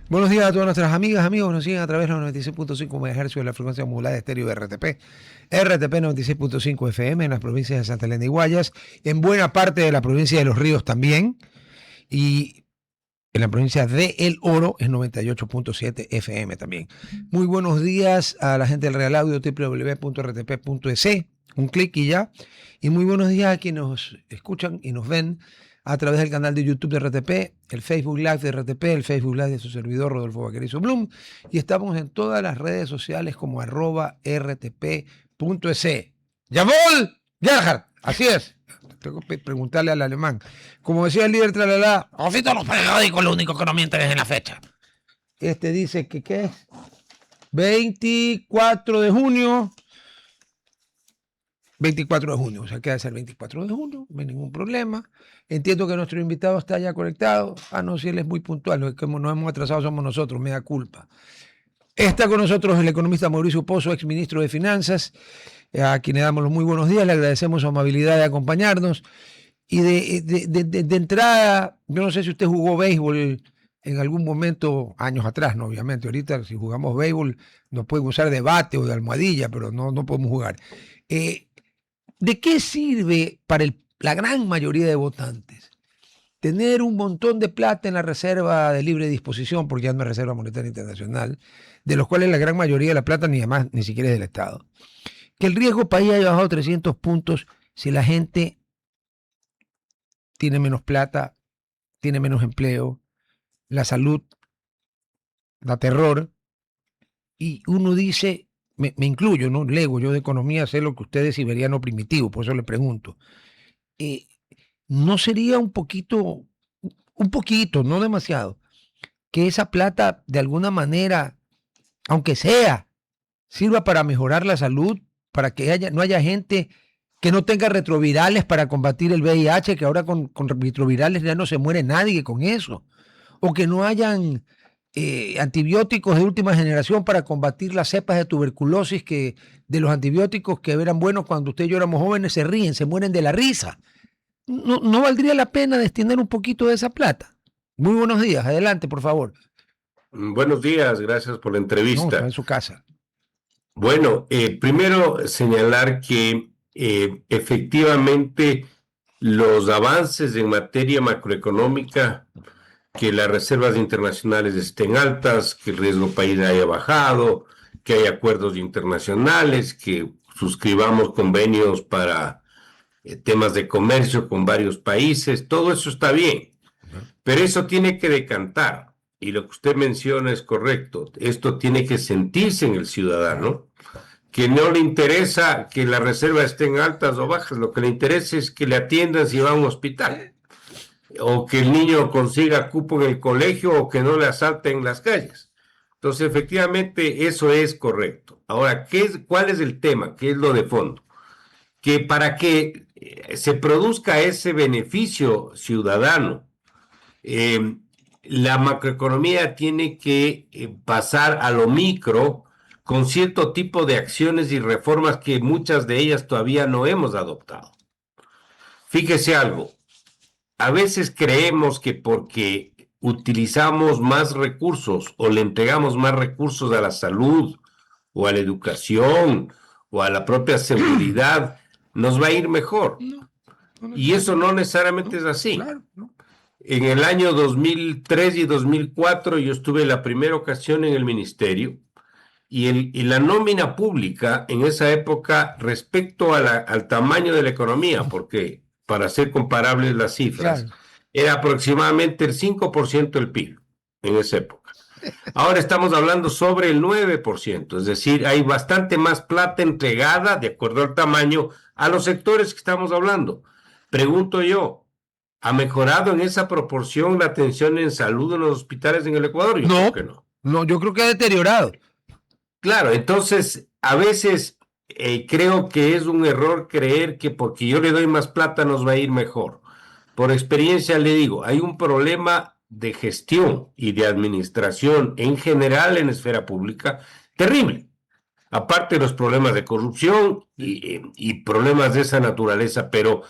Buenos días a todas nuestras amigas, amigos que nos siguen a través de los 96.5 MHz de la frecuencia modulada de estéreo de RTP, RTP 96.5 FM en las provincias de Santa Elena y Guayas, en buena parte de la provincia de Los Ríos también, y en la provincia de El Oro es 98.7 FM también. Muy buenos días a la gente del Real Audio, www.rtp.es, un clic y ya. Y muy buenos días a quienes nos escuchan y nos ven a través del canal de YouTube de RTP, el Facebook Live de RTP, el Facebook Live de su servidor Rodolfo Vaquerizo Blum. Y estamos en todas las redes sociales como @rtp.es. ¡Yamol! Gerhard, así es. Tengo que preguntarle al alemán. Como decía el líder Tralala, Osito, los periódicos lo único que no mienten es en la fecha. este dice que ¿qué es? 24 de junio. 24 de junio, o sea, queda ser 24 de junio, no hay ningún problema. Entiendo que nuestro invitado está ya conectado. Ah, no, si él es muy puntual, los que nos hemos atrasado somos nosotros, me da culpa. Está con nosotros el economista Mauricio Pozo, ex ministro de Finanzas, a quien le damos los muy buenos días, le agradecemos su amabilidad de acompañarnos. Y de entrada, yo no sé si usted jugó béisbol en algún momento, años atrás, no, obviamente. Ahorita, si jugamos béisbol, nos pueden usar de bate o de almohadilla, pero no podemos jugar. ¿De qué sirve para la gran mayoría de votantes tener un montón de plata en la reserva de libre disposición, porque ya no es Reserva Monetaria Internacional, de los cuales la gran mayoría de la plata ni siquiera es del Estado? Que el riesgo país haya bajado 300 puntos si la gente tiene menos plata, tiene menos empleo, la salud da terror, y uno dice, me incluyo, ¿no? Lego, yo de economía sé lo que ustedes siberiano primitivo, por eso le pregunto. ¿No sería un poquito, no demasiado, que esa plata de alguna manera, aunque sea, sirva para mejorar la salud, para que no haya gente que no tenga retrovirales para combatir el VIH, que ahora con retrovirales ya no se muere nadie con eso, o que no hayan antibióticos de última generación para combatir las cepas de tuberculosis, que de los antibióticos que eran buenos cuando usted y yo éramos jóvenes se ríen, se mueren de la risa? ¿No valdría la pena destinar un poquito de esa plata? Muy buenos días, adelante, por favor. Buenos días, gracias por la No, entrevista. está en su casa. Bueno, primero señalar que efectivamente los avances en materia macroeconómica, que las reservas internacionales estén altas, que el riesgo país haya bajado, que hay acuerdos internacionales, que suscribamos convenios para temas de comercio con varios países, todo eso está bien, pero eso tiene que decantar. Y lo que usted menciona es correcto. Esto tiene que sentirse en el ciudadano, que no le interesa que las reservas estén altas o bajas, lo que le interesa es que le atiendan si va a un hospital, o que el niño consiga cupo en el colegio, o que no le asalten en las calles. Entonces, efectivamente, eso es correcto. Ahora, ¿cuál es el tema? ¿Qué es lo de fondo? Que para que se produzca ese beneficio ciudadano, eh, la macroeconomía tiene que pasar a lo micro con cierto tipo de acciones y reformas que muchas de ellas todavía no hemos adoptado. Fíjese algo, a veces creemos que porque utilizamos más recursos o le entregamos más recursos a la salud o a la educación o a la propia seguridad, nos va a ir mejor. Y eso no necesariamente es así. Claro, no. En el año 2003 y 2004 yo estuve la primera ocasión en el ministerio y la nómina pública en esa época respecto al tamaño de la economía, porque para ser comparables las cifras, Claro. era aproximadamente el 5% del PIB en esa época. Ahora estamos hablando sobre el 9%, es decir, hay bastante más plata entregada, de acuerdo al tamaño, a los sectores que estamos hablando. Pregunto yo, ¿ha mejorado en esa proporción la atención en salud en los hospitales en el Ecuador? Yo creo que no. No, yo creo que ha deteriorado. Claro, entonces a veces creo que es un error creer que porque yo le doy más plata nos va a ir mejor. Por experiencia le digo, hay un problema de gestión y de administración en general en esfera pública terrible. Aparte de los problemas de corrupción y problemas de esa naturaleza, pero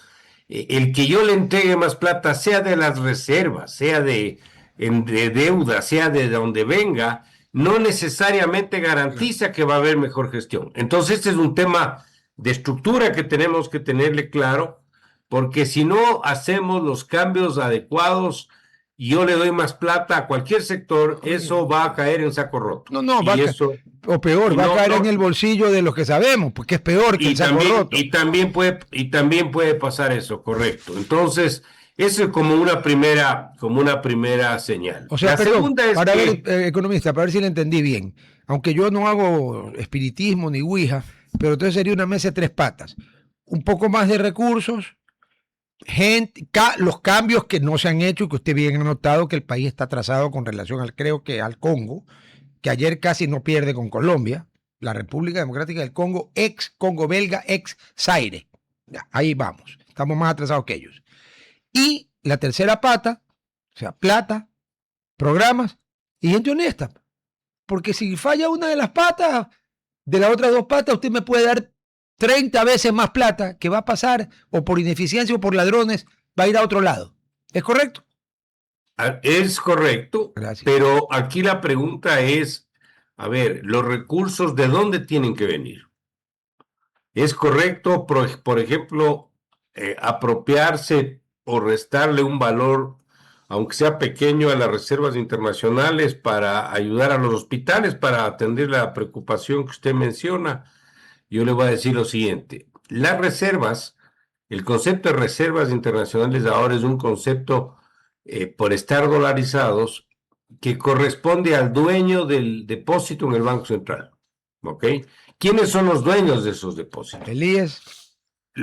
el que yo le entregue más plata, sea de las reservas, sea de de deuda, sea de donde venga, no necesariamente garantiza que va a haber mejor gestión. Entonces, este es un tema de estructura que tenemos que tenerle claro, porque si no hacemos los cambios adecuados, y yo le doy más plata a cualquier sector, eso va a caer en saco roto. No, y eso, o peor, y va no, a caer no, en el bolsillo de los que sabemos, porque es peor que el saco roto. y también puede pasar eso, correcto. Entonces, eso es como una primera señal. O sea, La perdón, segunda es para que, ver, economista, para ver si le entendí bien. Aunque yo no hago espiritismo ni ouija, pero entonces sería una mesa de tres patas. Un poco más de recursos, gente, los cambios que no se han hecho y que usted bien ha notado que el país está atrasado con relación al, creo que al Congo, que ayer casi no pierde con Colombia, la República Democrática del Congo, ex Congo belga, ex Zaire. Ya, ahí vamos, estamos más atrasados que ellos. Y la tercera pata, o sea, plata, programas y gente honesta. Porque si falla una de las patas, de las otras dos patas, usted me puede dar 30 veces más plata que va a pasar, o por ineficiencia o por ladrones, va a ir a otro lado. ¿Es correcto? es correcto, Gracias. pero aquí la pregunta es, a ver, los recursos, ¿de dónde tienen que venir? ¿Es correcto, por ejemplo, apropiarse o restarle un valor, aunque sea pequeño, a las reservas internacionales para ayudar a los hospitales, para atender la preocupación que usted menciona? Yo le voy a decir lo siguiente. Las reservas, el concepto de reservas internacionales ahora es un concepto, por estar dolarizados, que corresponde al dueño del depósito en el Banco Central. ¿Ok? ¿Quiénes son los dueños de esos depósitos? Elías.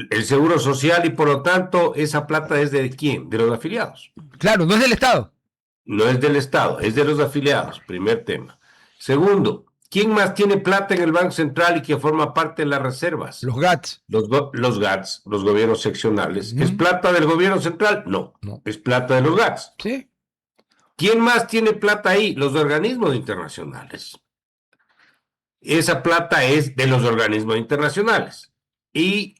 El Seguro Social, y por lo tanto, esa plata es de ¿quién? De los afiliados. Claro, no es del Estado. No es del Estado, es de los afiliados, primer tema. Segundo, ¿quién más tiene plata en el Banco Central y que forma parte de las reservas? Los GATS. Los GATS, los gobiernos seccionales. ¿Es plata del gobierno central? No, es plata de los GATS. Sí. ¿Quién más tiene plata ahí? Los organismos internacionales. Esa plata es de los organismos internacionales. Y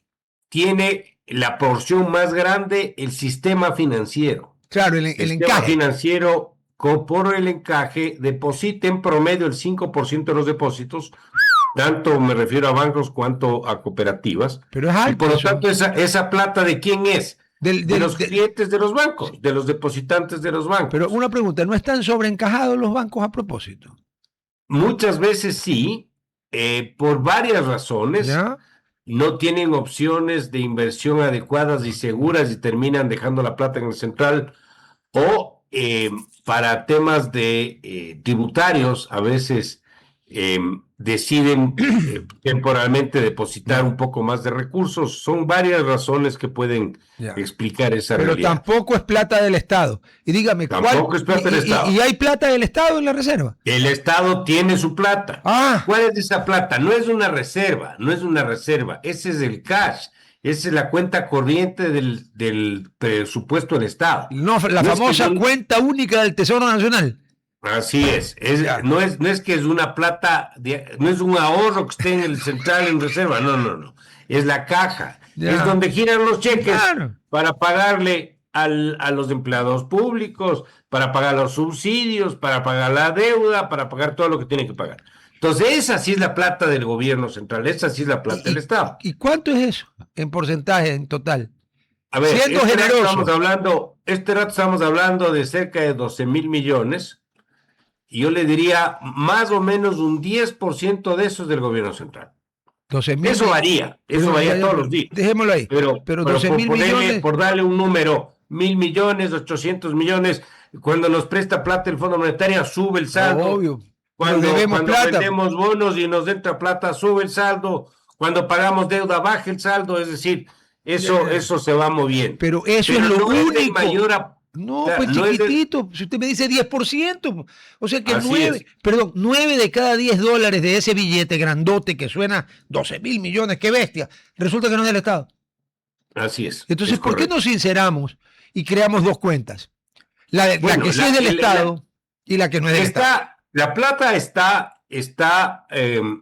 tiene la porción más grande el sistema financiero. Claro, el sistema encaje. financiero, por el encaje, deposita en promedio el 5% de los depósitos, tanto me refiero a bancos cuanto a cooperativas. Pero es alto. Y por lo eso. tanto, esa plata, ¿de quién es? De los clientes de los bancos, de los depositantes de los bancos. Pero una pregunta, ¿no están sobreencajados los bancos a propósito? Muchas veces sí, por varias razones. ¿Ya? No tienen opciones de inversión adecuadas y seguras y terminan dejando la plata en el central, o para temas de tributarios, a veces deciden temporalmente depositar un poco más de recursos. Son varias razones que pueden explicar esa Pero realidad. tampoco es plata del Estado. Y dígame, Tampoco es plata del Estado. ¿Y hay plata del Estado en la reserva? El Estado tiene su plata. Ah. ¿Cuál es esa plata? No es una reserva, no es una reserva. Ese es el cash. Esa es la cuenta corriente del presupuesto del Estado. No, la famosa cuenta única del Tesoro Nacional. Así es. No es que es una plata, no es un ahorro que esté en el central en reserva. No. Es la caja. Es donde giran los cheques para pagarle a los empleados públicos, para pagar los subsidios, para pagar la deuda, para pagar todo lo que tienen que pagar. Entonces, esa sí es la plata del gobierno central, esa sí es la plata del Estado. ¿Y cuánto es eso en porcentaje, en total? A ver, siendo generoso. Estamos hablando de cerca de 12,000 millones, y yo le diría más o menos un 10% de eso es del gobierno central. 12,000. Eso varía todos los días. Dejémoslo ahí. Pero 12,000 millones. Por darle un número, 1,000 millones, 800 millones, cuando nos presta plata el Fondo Monetario, sube el saldo. Obvio. Cuando vendemos bonos y nos entra plata, sube el saldo. Cuando pagamos deuda, baja el saldo. Es decir, eso se va moviendo. Pero eso es lo único. No, claro, pues chiquitito. Si usted me dice 10%, o sea que 9 de cada 10 dólares de ese billete grandote que suena 12,000 millones, qué bestia, resulta que no es del Estado. Así es. Entonces, ¿por qué no sinceramos y creamos dos cuentas? La que sí es del Estado y la que no es del Estado. La plata está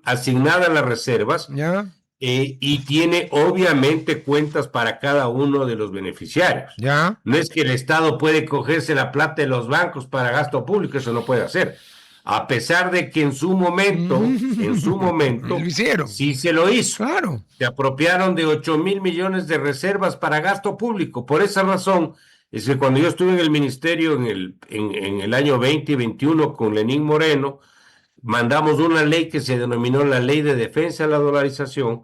asignada a las reservas. ¿Ya? y tiene obviamente cuentas para cada uno de los beneficiarios. Ya. No es que el Estado puede cogerse la plata de los bancos para gasto público, eso no puede hacer. A pesar de que en su momento, Lo hicieron. sí se lo hizo. Claro. Se apropiaron de 8,000 millones de reservas para gasto público. Por esa razón, es que cuando yo estuve en el ministerio en el año 20 y 21 con Lenín Moreno, mandamos una ley que se denominó la Ley de Defensa de la Dolarización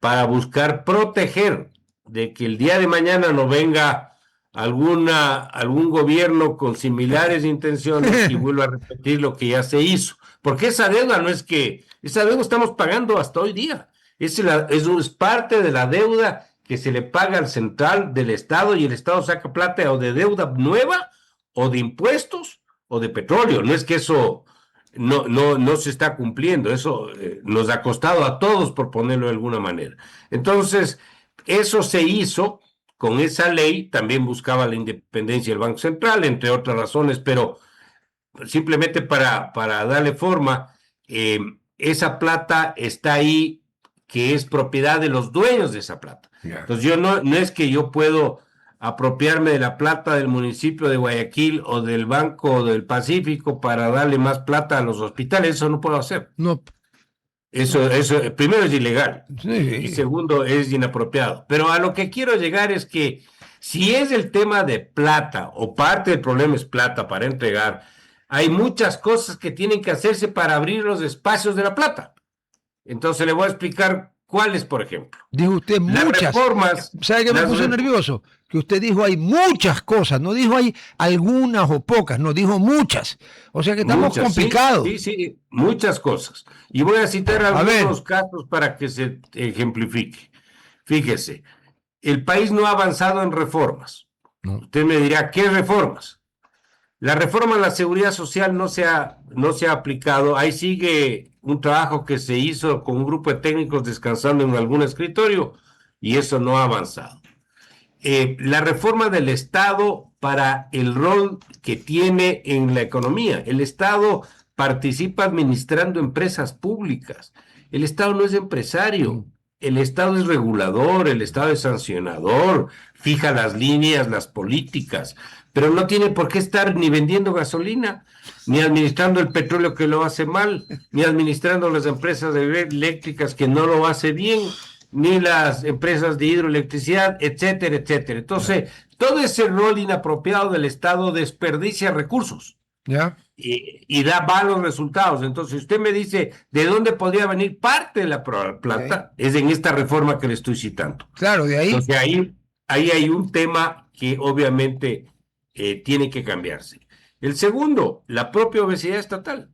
para buscar proteger de que el día de mañana no venga algún gobierno con similares intenciones y vuelva a repetir lo que ya se hizo. Porque esa deuda no es que, esa deuda estamos pagando hasta hoy día. Es parte de la deuda que se le paga al central del Estado y el Estado saca plata o de deuda nueva o de impuestos o de petróleo. No es que eso no se está cumpliendo. Eso nos ha costado a todos, por ponerlo de alguna manera. Entonces, eso se hizo con esa ley. También buscaba la independencia del Banco Central, entre otras razones, pero simplemente para darle forma, esa plata está ahí, que es propiedad de los dueños de esa plata. Ya. Entonces, yo no es que yo puedo apropiarme de la plata del municipio de Guayaquil o del Banco del Pacífico para darle más plata a los hospitales. Eso no puedo hacer. No. Eso primero es ilegal y Sí. segundo es inapropiado. Pero a lo que quiero llegar es que si es el tema de plata o parte del problema es plata para entregar, hay muchas cosas que tienen que hacerse para abrir los espacios de la plata. Entonces le voy a explicar cuáles, por ejemplo. Dijo usted Las muchas. reformas. ¿Sabe qué me puso nervioso? Que usted dijo hay muchas cosas, no dijo hay algunas o pocas, no dijo muchas. O sea que estamos Muchas, complicados. sí, muchas cosas. Y voy a citar A ver. algunos casos para que se ejemplifique. Fíjese, el país no ha avanzado en reformas. No. Usted me dirá, ¿qué reformas? La reforma a la seguridad social no se ha aplicado. Ahí sigue un trabajo que se hizo con un grupo de técnicos descansando en algún escritorio y eso no ha avanzado. La reforma del Estado para el rol que tiene en la economía. El Estado participa administrando empresas públicas. El Estado no es empresario. El Estado es regulador, el Estado es sancionador, fija las líneas, las políticas, pero no tiene por qué estar ni vendiendo gasolina, ni administrando el petróleo que lo hace mal, ni administrando las empresas eléctricas que no lo hace bien, ni las empresas de hidroelectricidad, etcétera, etcétera. Entonces, todo ese rol inapropiado del Estado desperdicia recursos. ¿Ya? Y da malos resultados. Entonces, usted me dice, ¿de dónde podría venir parte de la plata? Es en esta reforma que le estoy citando. Claro, de ahí. Entonces, ahí hay un tema que obviamente tiene que cambiarse. El segundo, la propia obesidad estatal.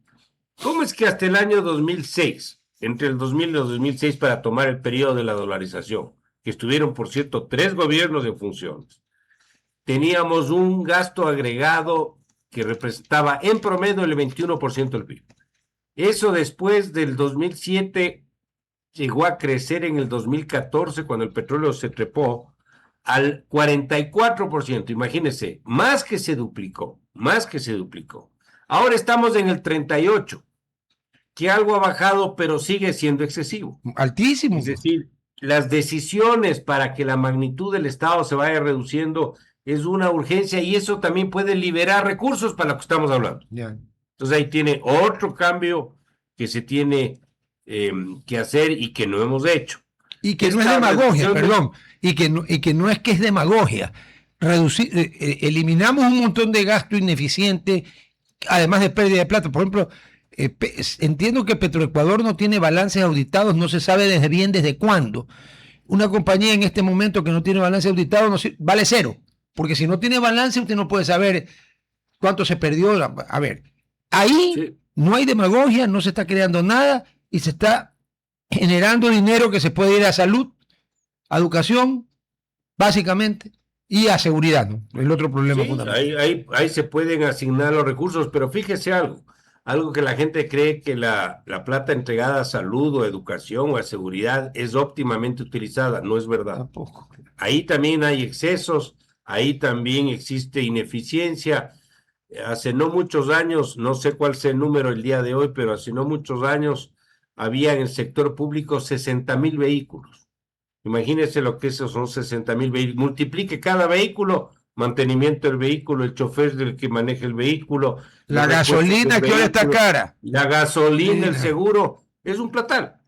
¿Cómo es que hasta el año 2006, entre el 2000 y el 2006, para tomar el periodo de la dolarización, que estuvieron, por cierto, 3 gobiernos en funciones, teníamos un gasto agregado que representaba en promedio el 21% del PIB? Eso después del 2007 llegó a crecer en el 2014, cuando el petróleo se trepó, al 44%. Imagínense, más que se duplicó. Ahora estamos en el 38%, que algo ha bajado, pero sigue siendo excesivo. Altísimo. Es decir, las decisiones para que la magnitud del Estado se vaya reduciendo es una urgencia y eso también puede liberar recursos para lo que estamos hablando. Ya. Entonces ahí tiene otro cambio que se tiene que hacer y que no hemos hecho. Y que no es demagogia, perdón. Y que no es que es demagogia. Eliminamos un montón de gasto ineficiente, además de pérdida de plata. Por ejemplo, entiendo que Petroecuador no tiene balances auditados, no se sabe desde cuándo. Una compañía en este momento que no tiene balance auditado vale cero, porque si no tiene balance usted no puede saber cuánto se perdió. A ver, ahí sí. No hay demagogia, no se está creando nada y se está generando dinero que se puede ir a salud, a educación, básicamente, y a seguridad, ¿no? El otro problema fundamental. Ahí se pueden asignar los recursos, pero fíjese algo que la gente cree que la plata entregada a salud o a educación o a seguridad es óptimamente utilizada. No es verdad. Tampoco. Ahí también hay excesos, ahí también existe ineficiencia. Hace no muchos años, no sé cuál sea el número el día de hoy, pero hace no muchos años había en el sector público 60,000 vehículos. Imagínense lo que esos son 60,000 vehículos. Multiplique cada vehículo, mantenimiento del vehículo, el chofer del que maneja el vehículo. La los repuestos gasolina del que ahora está vehículo, cara. La gasolina, el Sí. seguro, es un platal.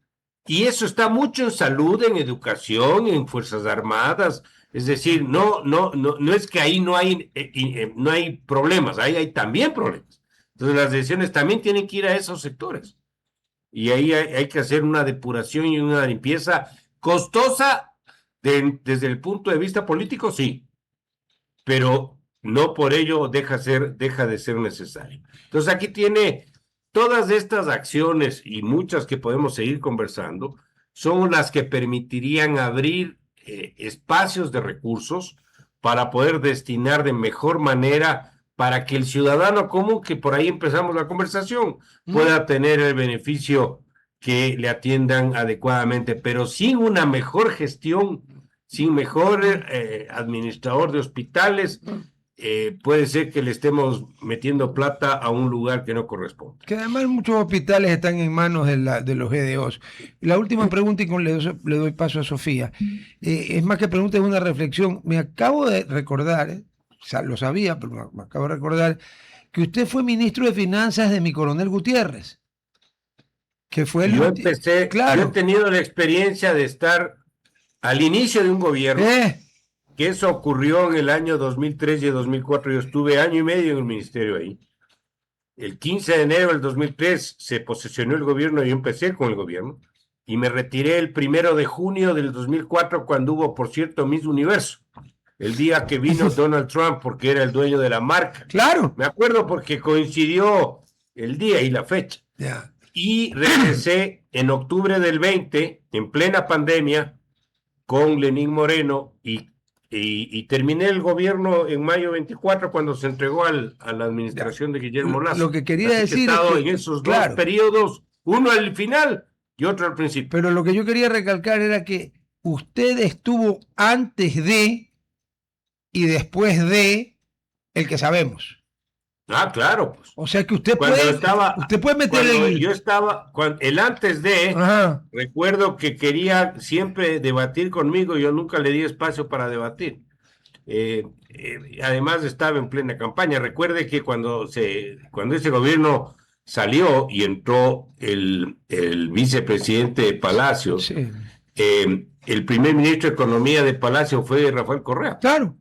Y eso está mucho en salud, en educación, en Fuerzas Armadas. Es decir, no es que ahí no hay problemas, ahí hay también problemas. Entonces las decisiones también tienen que ir a esos sectores. Y ahí hay que hacer una depuración y una limpieza costosa desde el punto de vista político, sí, pero no por ello deja de ser necesario. Entonces aquí tiene todas estas acciones y muchas que podemos seguir conversando, son las que permitirían abrir espacios de recursos para poder destinar de mejor manera para que el ciudadano común, que por ahí empezamos la conversación, pueda tener el beneficio que le atiendan adecuadamente, pero sin una mejor gestión, sin mejor administrador de hospitales, puede ser que le estemos metiendo plata a un lugar que no corresponde. Que además muchos hospitales están en manos de los GDOs. La última pregunta, y le doy paso a Sofía. Es más que pregunta, es una reflexión. Me acabo de recordar, lo sabía, pero me acabo de recordar, que usted fue ministro de Finanzas de mi coronel Gutiérrez. Que fue el Yo empecé, claro. yo he tenido la experiencia de estar al inicio de un gobierno, que eso ocurrió en el año 2003 y 2004. Yo estuve año y medio en el ministerio ahí. El 15 de enero del 2003 se posesionó el gobierno y yo empecé con el gobierno. Y me retiré el 1 de junio del 2004 cuando hubo, por cierto, Miss Universo. El día que vino Donald Trump porque era el dueño de la marca. Claro. Me acuerdo porque coincidió el día y la fecha. Yeah. Y regresé en octubre del 20, en plena pandemia, con Lenín Moreno y terminé el gobierno en mayo 24 cuando se entregó a la administración de Guillermo Lasso. Lo que quería Así decir que he estado es que, en esos claro, dos periodos, uno al final y otro al principio. Pero lo que yo quería recalcar era que usted estuvo antes de y después de el que sabemos. Ah, claro, pues. O sea que usted Cuando puede meter el antes de, Ajá. recuerdo que quería siempre debatir conmigo, yo nunca le di espacio para debatir. Además estaba en plena campaña. Recuerde que cuando ese gobierno salió y entró el vicepresidente Palacios, Sí. El primer ministro de Economía de Palacio fue Rafael Correa. Claro.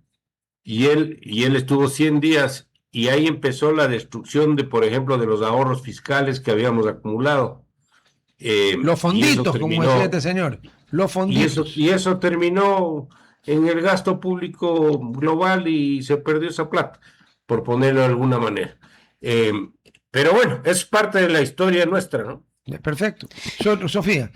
Y él estuvo 100 días y ahí empezó la destrucción por ejemplo, de los ahorros fiscales que habíamos acumulado. Los fonditos, como decía este señor. Los fonditos. Y eso terminó en el gasto público global y se perdió esa plata, por ponerlo de alguna manera. Pero bueno, es parte de la historia nuestra, ¿no? Perfecto. Sofía.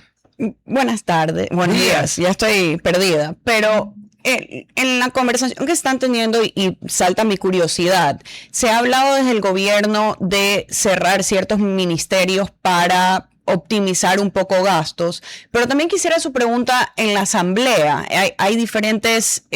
Buenas tardes, buenos días, ya estoy perdida, pero en la conversación que están teniendo y salta mi curiosidad, se ha hablado desde el gobierno de cerrar ciertos ministerios para optimizar un poco gastos, pero también quisiera su pregunta en la asamblea. Hay diferentes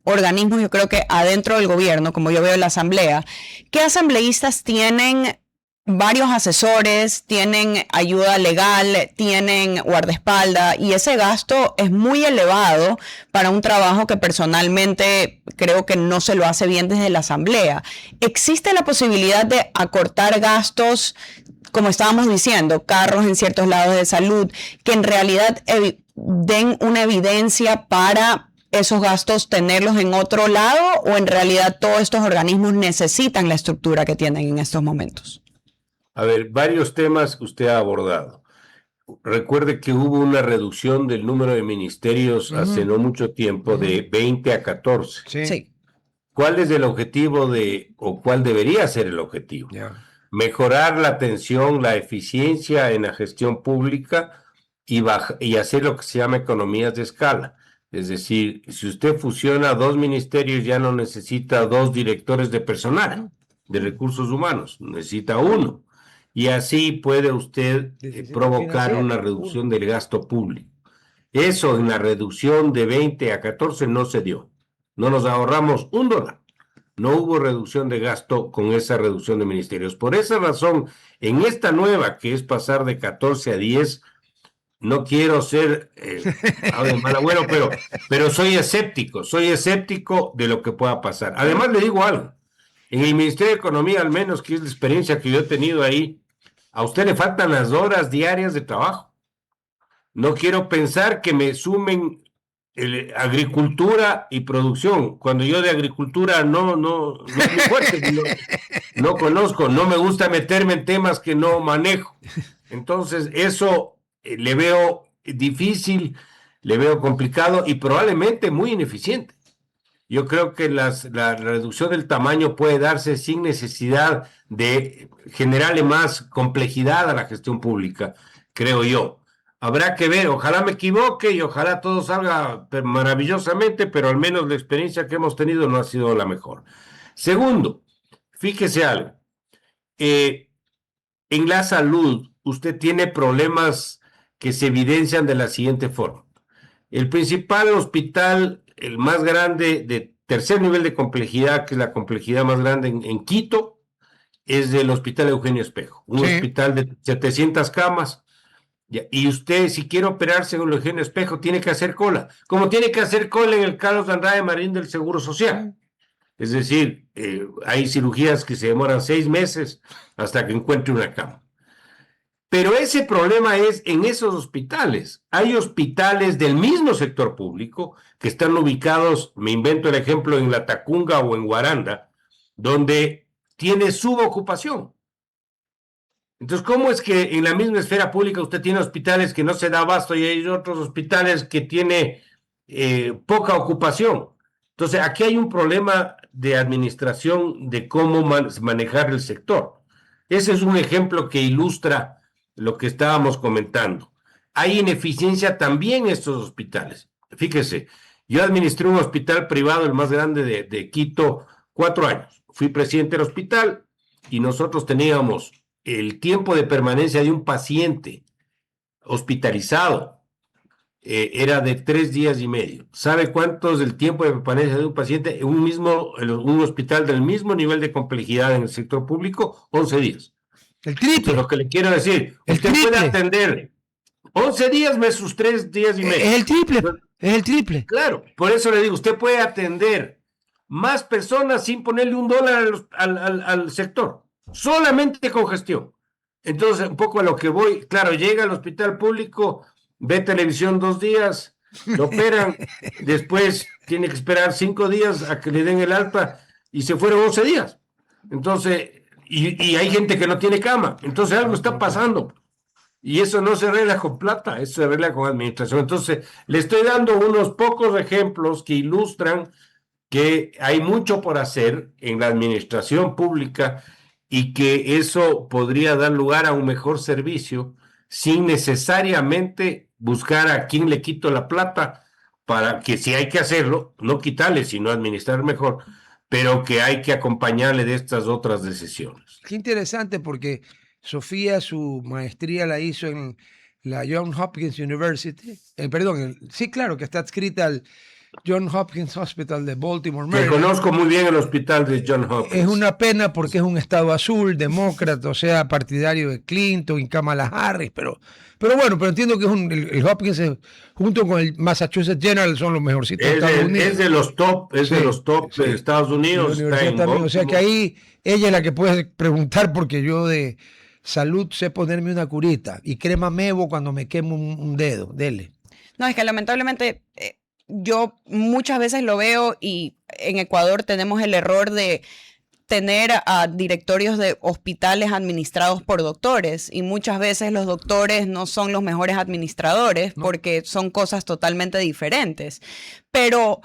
organismos, yo creo que adentro del gobierno, como yo veo en la asamblea, ¿qué asambleístas tienen varios asesores, tienen ayuda legal, tienen guardaespaldas y ese gasto es muy elevado para un trabajo que personalmente creo que no se lo hace bien desde la asamblea? ¿Existe la posibilidad de acortar gastos, como estábamos diciendo, carros en ciertos lados de salud, que en realidad den una evidencia para esos gastos tenerlos en otro lado, o en realidad todos estos organismos necesitan la estructura que tienen en estos momentos? A ver, varios temas que usted ha abordado. Recuerde que hubo una reducción del número de ministerios hace no mucho tiempo de 20 a 14. Sí. ¿Cuál es el objetivo o cuál debería ser el objetivo? Yeah. Mejorar la atención, la eficiencia en la gestión pública y hacer lo que se llama economías de escala. Es decir, si usted fusiona 2 ministerios, ya no necesita 2 directores de personal, de recursos humanos, necesita 1. Y así puede usted provocar una reducción del gasto público. Eso en la reducción de 20 a 14 no se dio. No nos ahorramos $1. No hubo reducción de gasto con esa reducción de ministerios. Por esa razón, en esta nueva, que es pasar de 14 a 10, no quiero ser mal abuelo, pero soy escéptico de lo que pueda pasar. Además, le digo algo, en el Ministerio de Economía, al menos, que es la experiencia que yo he tenido ahí, a usted le faltan las horas diarias de trabajo. No quiero pensar que me sumen agricultura y producción, cuando yo de agricultura no es muy fuerte, no conozco, no me gusta meterme en temas que no manejo. Entonces, eso le veo difícil, le veo complicado y probablemente muy ineficiente. Yo creo que la reducción del tamaño puede darse sin necesidad de generarle más complejidad a la gestión pública, creo yo. Habrá que ver, ojalá me equivoque y ojalá todo salga maravillosamente, pero al menos la experiencia que hemos tenido no ha sido la mejor. Segundo, fíjese algo. En la salud, usted tiene problemas que se evidencian de la siguiente forma. El principal hospital, el más grande de tercer nivel de complejidad, que es la complejidad más grande en Quito, es del Hospital Eugenio Espejo, un hospital de 700 camas. Y usted, si quiere operarse en el Eugenio Espejo, tiene que hacer cola, como tiene que hacer cola en el Carlos Andrade Marín del Seguro Social. Es decir, hay cirugías que se demoran 6 meses hasta que encuentre una cama. Pero ese problema es en esos hospitales. Hay hospitales del mismo sector público que están ubicados, me invento el ejemplo, en La Tacunga o en Guaranda, donde tiene subocupación. Entonces, ¿cómo es que en la misma esfera pública usted tiene hospitales que no se da abasto y hay otros hospitales que tiene poca ocupación? Entonces, aquí hay un problema de administración de cómo manejar el sector. Ese es un ejemplo que ilustra lo que estábamos comentando. Hay ineficiencia también en estos hospitales. Fíjese, yo administré un hospital privado, el más grande de Quito, 4 años. Fui presidente del hospital y nosotros teníamos el tiempo de permanencia de un paciente hospitalizado era de 3 días y medio. ¿Sabe cuánto es el tiempo de permanencia de un paciente en un hospital del mismo nivel de complejidad en el sector público? 11 días. El triple. Entonces, lo que le quiero decir, usted puede atender 11 días más sus 3 días y medio. Es el triple, es el triple. Claro, por eso le digo, usted puede atender más personas sin ponerle $1 al sector, solamente con gestión. Entonces, un poco a lo que voy, claro, llega al hospital público, ve televisión 2 días, lo operan, después tiene que esperar 5 días a que le den el alta y se fueron 11 días. Entonces, y hay gente que no tiene cama, entonces algo está pasando. Y eso no se arregla con plata, eso se arregla con administración. Entonces, le estoy dando unos pocos ejemplos que ilustran que hay mucho por hacer en la administración pública y que eso podría dar lugar a un mejor servicio sin necesariamente buscar a quién le quito la plata para que, si hay que hacerlo, no quitarle, sino administrar mejor, pero que hay que acompañarle de estas otras decisiones. Qué interesante, porque Sofía su maestría la hizo en la Johns Hopkins University. Sí, claro, que está adscrita al Johns Hopkins Hospital de Baltimore, Que Maryland. conozco muy bien el hospital de Johns Hopkins. Es una pena porque es un estado azul, demócrata, o sea, partidario de Clinton y Kamala Harris, pero bueno, pero entiendo que el Hopkins junto con el Massachusetts General son los mejorcitos de Estados Unidos. Es de los top, de Estados Unidos. O sea que ahí ella es la que puede preguntar, porque yo de salud sé ponerme una curita y crema Mevo cuando me quemo un dedo, dele. No, es que lamentablemente yo muchas veces lo veo, y en Ecuador tenemos el error de tener a directorios de hospitales administrados por doctores, y muchas veces los doctores no son los mejores administradores porque son cosas totalmente diferentes. Pero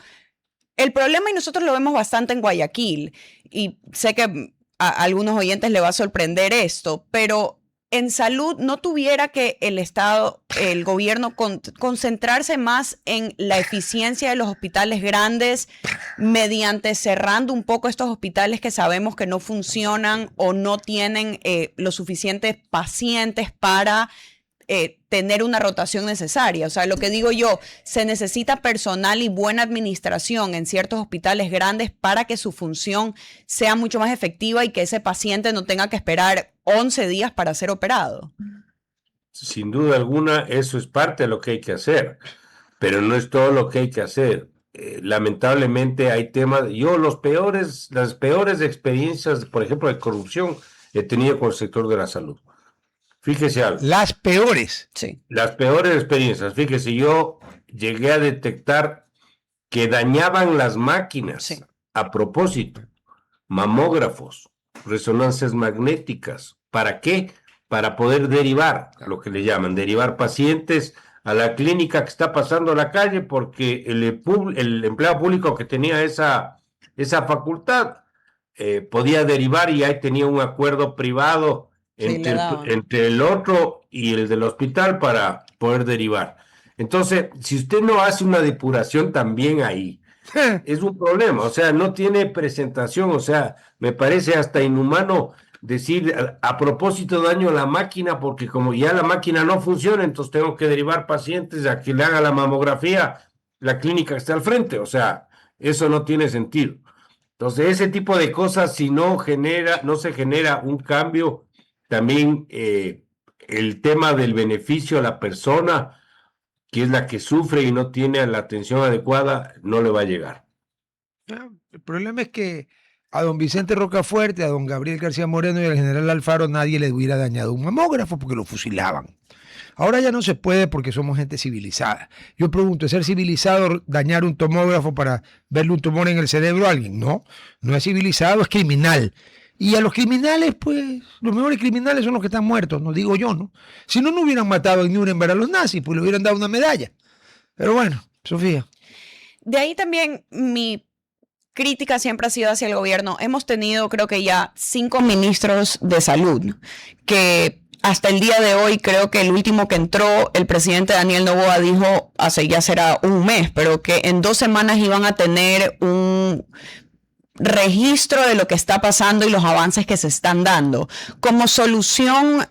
el problema, y nosotros lo vemos bastante en Guayaquil, y sé que a algunos oyentes le va a sorprender esto, pero en salud no tuviera que el Estado, el gobierno, concentrarse más en la eficiencia de los hospitales grandes mediante cerrando un poco estos hospitales que sabemos que no funcionan o no tienen los suficientes pacientes para tener una rotación necesaria. O sea, lo que digo yo, se necesita personal y buena administración en ciertos hospitales grandes para que su función sea mucho más efectiva y que ese paciente no tenga que esperar 11 días para ser operado. Sin duda alguna, eso es parte de lo que hay que hacer, pero no es todo lo que hay que hacer. Lamentablemente hay temas, yo las peores experiencias, por ejemplo, de corrupción, he tenido con el sector de la salud. Fíjese algo. Las peores. Sí. Las peores experiencias, fíjese, yo llegué a detectar que dañaban las máquinas Sí. a propósito, mamógrafos, resonancias magnéticas. ¿Para qué? Para poder derivar, lo que le llaman, derivar pacientes a la clínica que está pasando a la calle, porque el empleado público que tenía esa facultad podía derivar y ahí tenía un acuerdo privado Sí, entre, le daban. entre el otro y el del hospital para poder derivar. Entonces, si usted no hace una depuración también ahí, es un problema, o sea, no tiene presentación, o sea, me parece hasta inhumano decir a propósito daño a la máquina, porque como ya la máquina no funciona, entonces tengo que derivar pacientes a que le haga la mamografía la clínica que está al frente, o sea, eso no tiene sentido. Entonces, ese tipo de cosas, si no se genera un cambio, también el tema del beneficio a la persona, que es la que sufre y no tiene la atención adecuada, no le va a llegar. El problema es que a don Vicente Rocafuerte, a don Gabriel García Moreno y al general Alfaro nadie les hubiera dañado un mamógrafo porque lo fusilaban. Ahora ya no se puede porque somos gente civilizada. Yo pregunto, ¿es ser civilizado dañar un tomógrafo para verle un tumor en el cerebro a alguien? No, no es civilizado, es criminal. Y a los criminales, pues, los mejores criminales son los que están muertos, no digo yo, ¿no? Si no, no hubieran matado en Nuremberg a los nazis, pues le hubieran dado una medalla. Pero bueno, Sofía. De ahí también mi crítica siempre ha sido hacia el gobierno. Hemos tenido, creo que ya 5 ministros de salud que hasta el día de hoy, creo que el último que entró, el presidente Daniel Noboa dijo, hace ya será un mes, pero que en 2 semanas iban a tener un registro de lo que está pasando y los avances que se están dando. Como solución,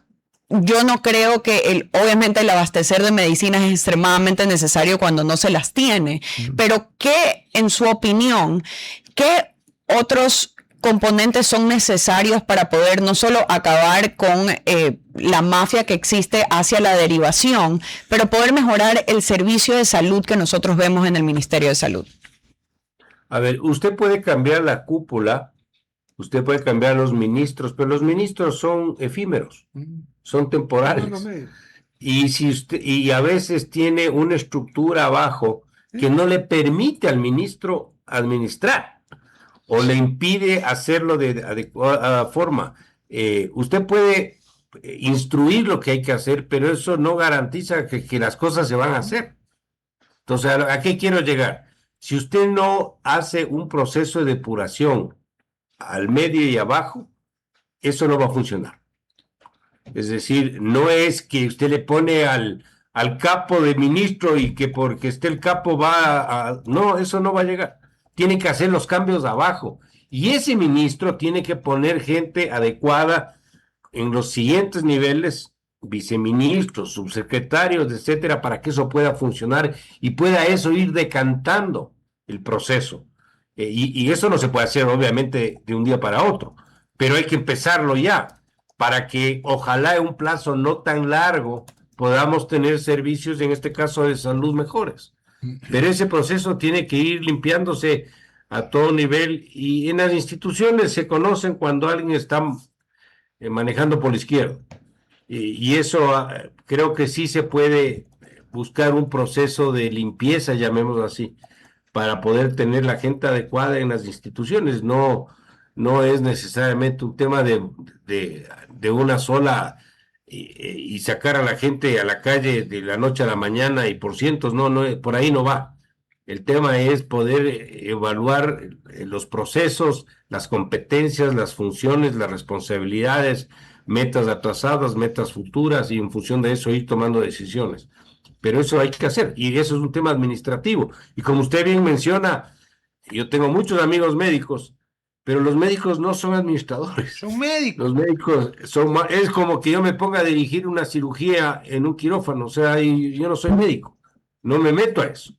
yo no creo que obviamente el abastecer de medicinas es extremadamente necesario cuando no se las tiene, pero ¿qué, en su opinión, qué otros componentes son necesarios para poder no solo acabar con la mafia que existe hacia la derivación, pero poder mejorar el servicio de salud que nosotros vemos en el Ministerio de Salud? A ver, usted puede cambiar la cúpula, usted puede cambiar los ministros, pero los ministros son efímeros, son temporales. Y a veces tiene una estructura abajo que no le permite al ministro administrar o le impide hacerlo de adecuada forma. Usted puede instruir lo que hay que hacer, pero eso no garantiza que las cosas se van a hacer. Entonces, ¿a qué quiero llegar? Si usted no hace un proceso de depuración al medio y abajo, eso no va a funcionar. Es decir, no es que usted le pone al capo de ministro y que porque esté el capo va a... No, eso no va a llegar. Tiene que hacer los cambios de abajo. Y ese ministro tiene que poner gente adecuada en los siguientes niveles, viceministros, subsecretarios, etcétera, para que eso pueda funcionar y pueda eso ir decantando el proceso. Y eso no se puede hacer, obviamente, de un día para otro, pero hay que empezarlo ya, para que ojalá en un plazo no tan largo podamos tener servicios, en este caso de salud, mejores. Pero ese proceso tiene que ir limpiándose a todo nivel y en las instituciones se conocen cuando alguien está manejando por la izquierda. Y eso creo que sí se puede buscar un proceso de limpieza, llamémoslo así, para poder tener la gente adecuada en las instituciones. No es necesariamente un tema de una sola y sacar a la gente a la calle de la noche a la mañana y por cientos, no, por ahí no va. El tema es poder evaluar los procesos, las competencias, las funciones, las responsabilidades, metas atrasadas, metas futuras y en función de eso ir tomando decisiones. Pero eso hay que hacer y eso es un tema administrativo. Y como usted bien menciona, yo tengo muchos amigos médicos, pero los médicos no son administradores. Son médicos. Los médicos es como que yo me ponga a dirigir una cirugía en un quirófano, o sea, yo no soy médico, no me meto a eso.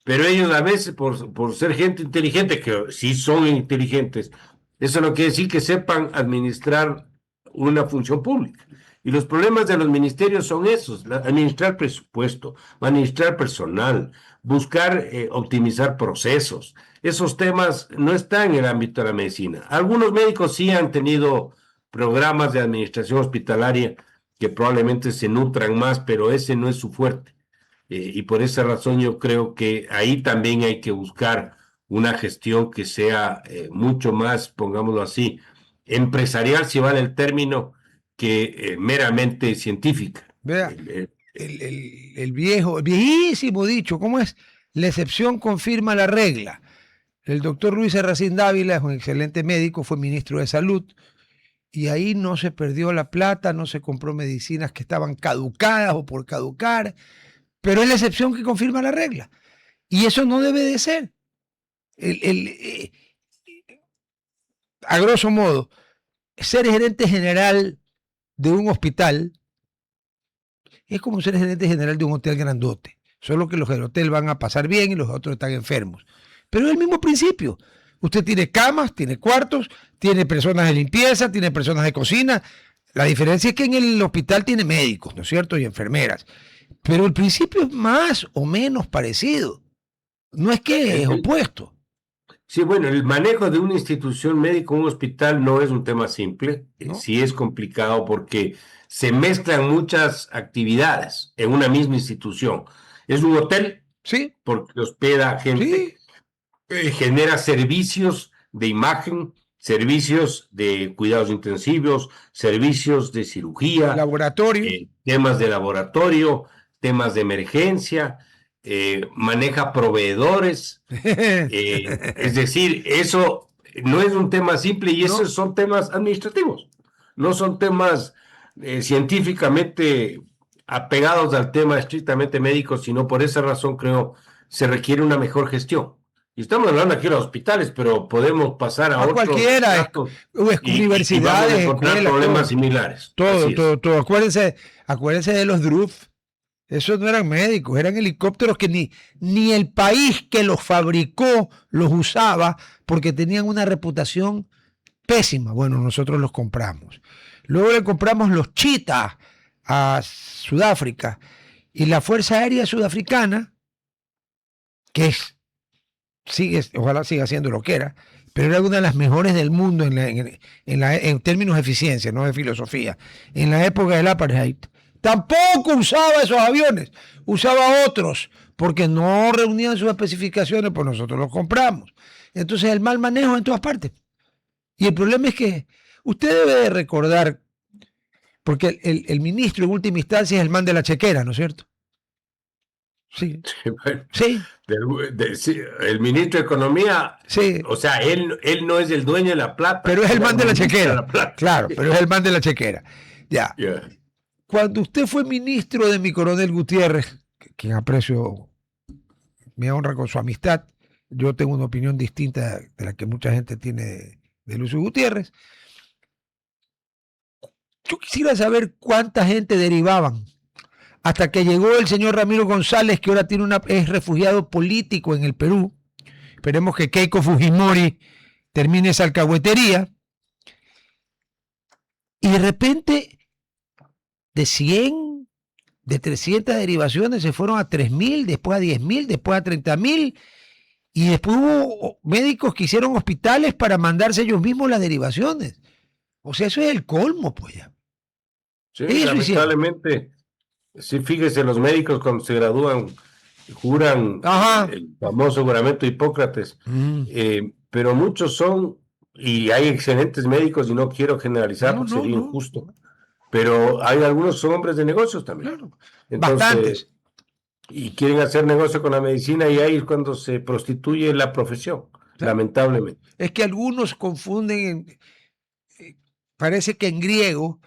Pero ellos a veces, por ser gente inteligente, que sí son inteligentes, eso no quiere decir que sepan administrar una función pública. Y los problemas de los ministerios son esos: administrar presupuesto, administrar personal, buscar optimizar procesos. Esos temas no están en el ámbito de la medicina. Algunos médicos sí han tenido programas de administración hospitalaria que probablemente se nutran más, pero ese no es su fuerte. Y por esa razón yo creo que ahí también hay que buscar una gestión que sea mucho más, pongámoslo así, empresarial, si vale el término, que meramente científica. Vea, el viejísimo dicho, ¿cómo es? La excepción confirma la regla. El doctor Luis Serracín Dávila es un excelente médico, fue ministro de Salud, y ahí no se perdió la plata, no se compró medicinas que estaban caducadas o por caducar, pero es la excepción que confirma la regla. Y eso no debe de ser. A grosso modo, ser gerente general de un hospital es como ser gerente general de un hotel grandote, solo que los del hotel van a pasar bien y los otros están enfermos. Pero es el mismo principio. Usted tiene camas, tiene cuartos, tiene personas de limpieza, tiene personas de cocina. La diferencia es que en el hospital tiene médicos, ¿no es cierto? Y enfermeras. Pero el principio es más o menos parecido. No es que es opuesto. Sí, bueno, el manejo de una institución médica, un hospital, no es un tema simple. ¿No? Sí es complicado porque se mezclan muchas actividades en una misma institución. Es un hotel Sí, porque hospeda gente, sí, genera servicios de imagen, servicios de cuidados intensivos, servicios de cirugía, laboratorio. temas de laboratorio, temas de emergencia, maneja proveedores. Es decir, eso no es un tema simple y esos son temas administrativos, no son temas científicamente apegados al tema estrictamente médico, sino por esa razón creo se requiere una mejor gestión. Y estamos hablando aquí de los hospitales, pero podemos pasar a otros cualquiera, datos universidades, y vamos a encontrar escuelas, problemas todo. similares. Todo, Así es. todo. Acuérdense de los DRUF. Esos no eran médicos, eran helicópteros que ni el país que los fabricó los usaba porque tenían una reputación pésima. Bueno, nosotros los compramos. Luego le compramos los Cheetah a Sudáfrica y la Fuerza Aérea Sudafricana, que ojalá siga siendo lo que era, pero era una de las mejores del mundo en términos de eficiencia, no de filosofía. En la época del apartheid, tampoco usaba esos aviones, usaba otros, porque no reunían sus especificaciones, pues nosotros los compramos. Entonces el mal manejo en todas partes. Y el problema es que usted debe de recordar, porque el ministro en última instancia es el man de la chequera, ¿no es cierto? Sí. Bueno, Sí. sí, el ministro de Economía, Sí. o sea, él no es el dueño de la plata. Pero es el man de la chequera. plata. Claro, pero es el man de la chequera. Ya. Yeah. Cuando usted fue ministro de mi coronel Gutiérrez, quien aprecio, me honra con su amistad, yo tengo una opinión distinta de la que mucha gente tiene de Lucio Gutiérrez. Yo quisiera saber cuánta gente derivaban hasta que llegó el señor Ramiro González, que ahora es refugiado político en el Perú. Esperemos que Keiko Fujimori termine esa alcahuetería. Y de repente, de 100, de 300 derivaciones, se fueron a 3.000, después a 10.000, después a 30.000. Y después hubo médicos que hicieron hospitales para mandarse ellos mismos las derivaciones. O sea, eso es el colmo, pues ya. Sí, Eso lamentablemente, sí, fíjese, los médicos cuando se gradúan juran Ajá. el famoso juramento de Hipócrates, pero muchos son, y hay excelentes médicos, y no quiero generalizar porque sería injusto, pero hay algunos que son hombres de negocios también. Claro. Entonces, Bastantes. Y quieren hacer negocio con la medicina y ahí es cuando se prostituye la profesión, Claro. lamentablemente. Es que algunos confunden, parece que en griego,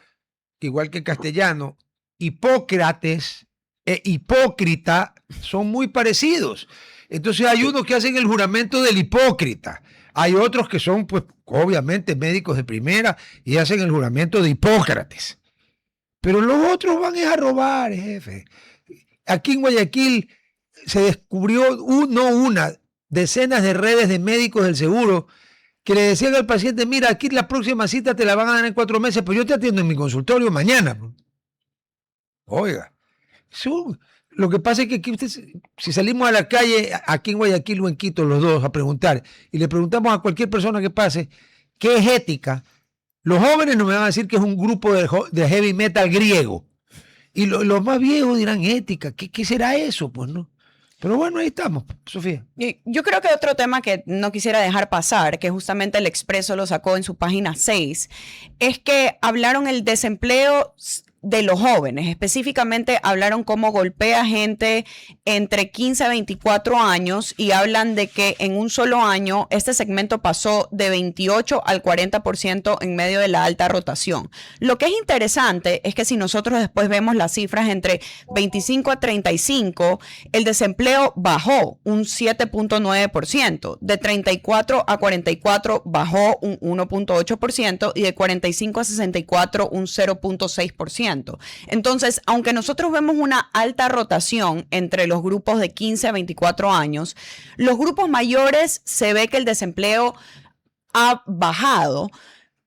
igual que en castellano, Hipócrates e hipócrita son muy parecidos. Entonces hay unos que hacen el juramento del hipócrita. Hay otros que son, pues, obviamente médicos de primera y hacen el juramento de Hipócrates. Pero los otros van a robar, jefe. Aquí en Guayaquil se descubrió decenas de redes de médicos del seguro que le decían al paciente: mira, aquí la próxima cita te la van a dar en 4 meses, pues yo te atiendo en mi consultorio mañana. Oiga, lo que pasa es que aquí si salimos a la calle, aquí en Guayaquil o en Quito, los dos, a preguntar, y le preguntamos a cualquier persona que pase, ¿qué es ética? Los jóvenes nos van a decir que es un grupo de heavy metal griego. Y los más viejos dirán ética. ¿Qué será eso? Pues no. Pero bueno, ahí estamos, Sofía. Y yo creo que otro tema que no quisiera dejar pasar, que justamente el Expreso lo sacó en su página 6, es que hablaron el desempleo de los jóvenes. Específicamente hablaron cómo golpea gente entre 15 a 24 años y hablan de que en un solo año este segmento pasó de 28 al 40% en medio de la alta rotación. Lo que es interesante es que si nosotros después vemos las cifras entre 25 a 35, el desempleo bajó un 7.9%, de 34 a 44 bajó un 1.8% y de 45 a 64 un 0.6%. Entonces, aunque nosotros vemos una alta rotación entre los grupos de 15 a 24 años, los grupos mayores se ve que el desempleo ha bajado.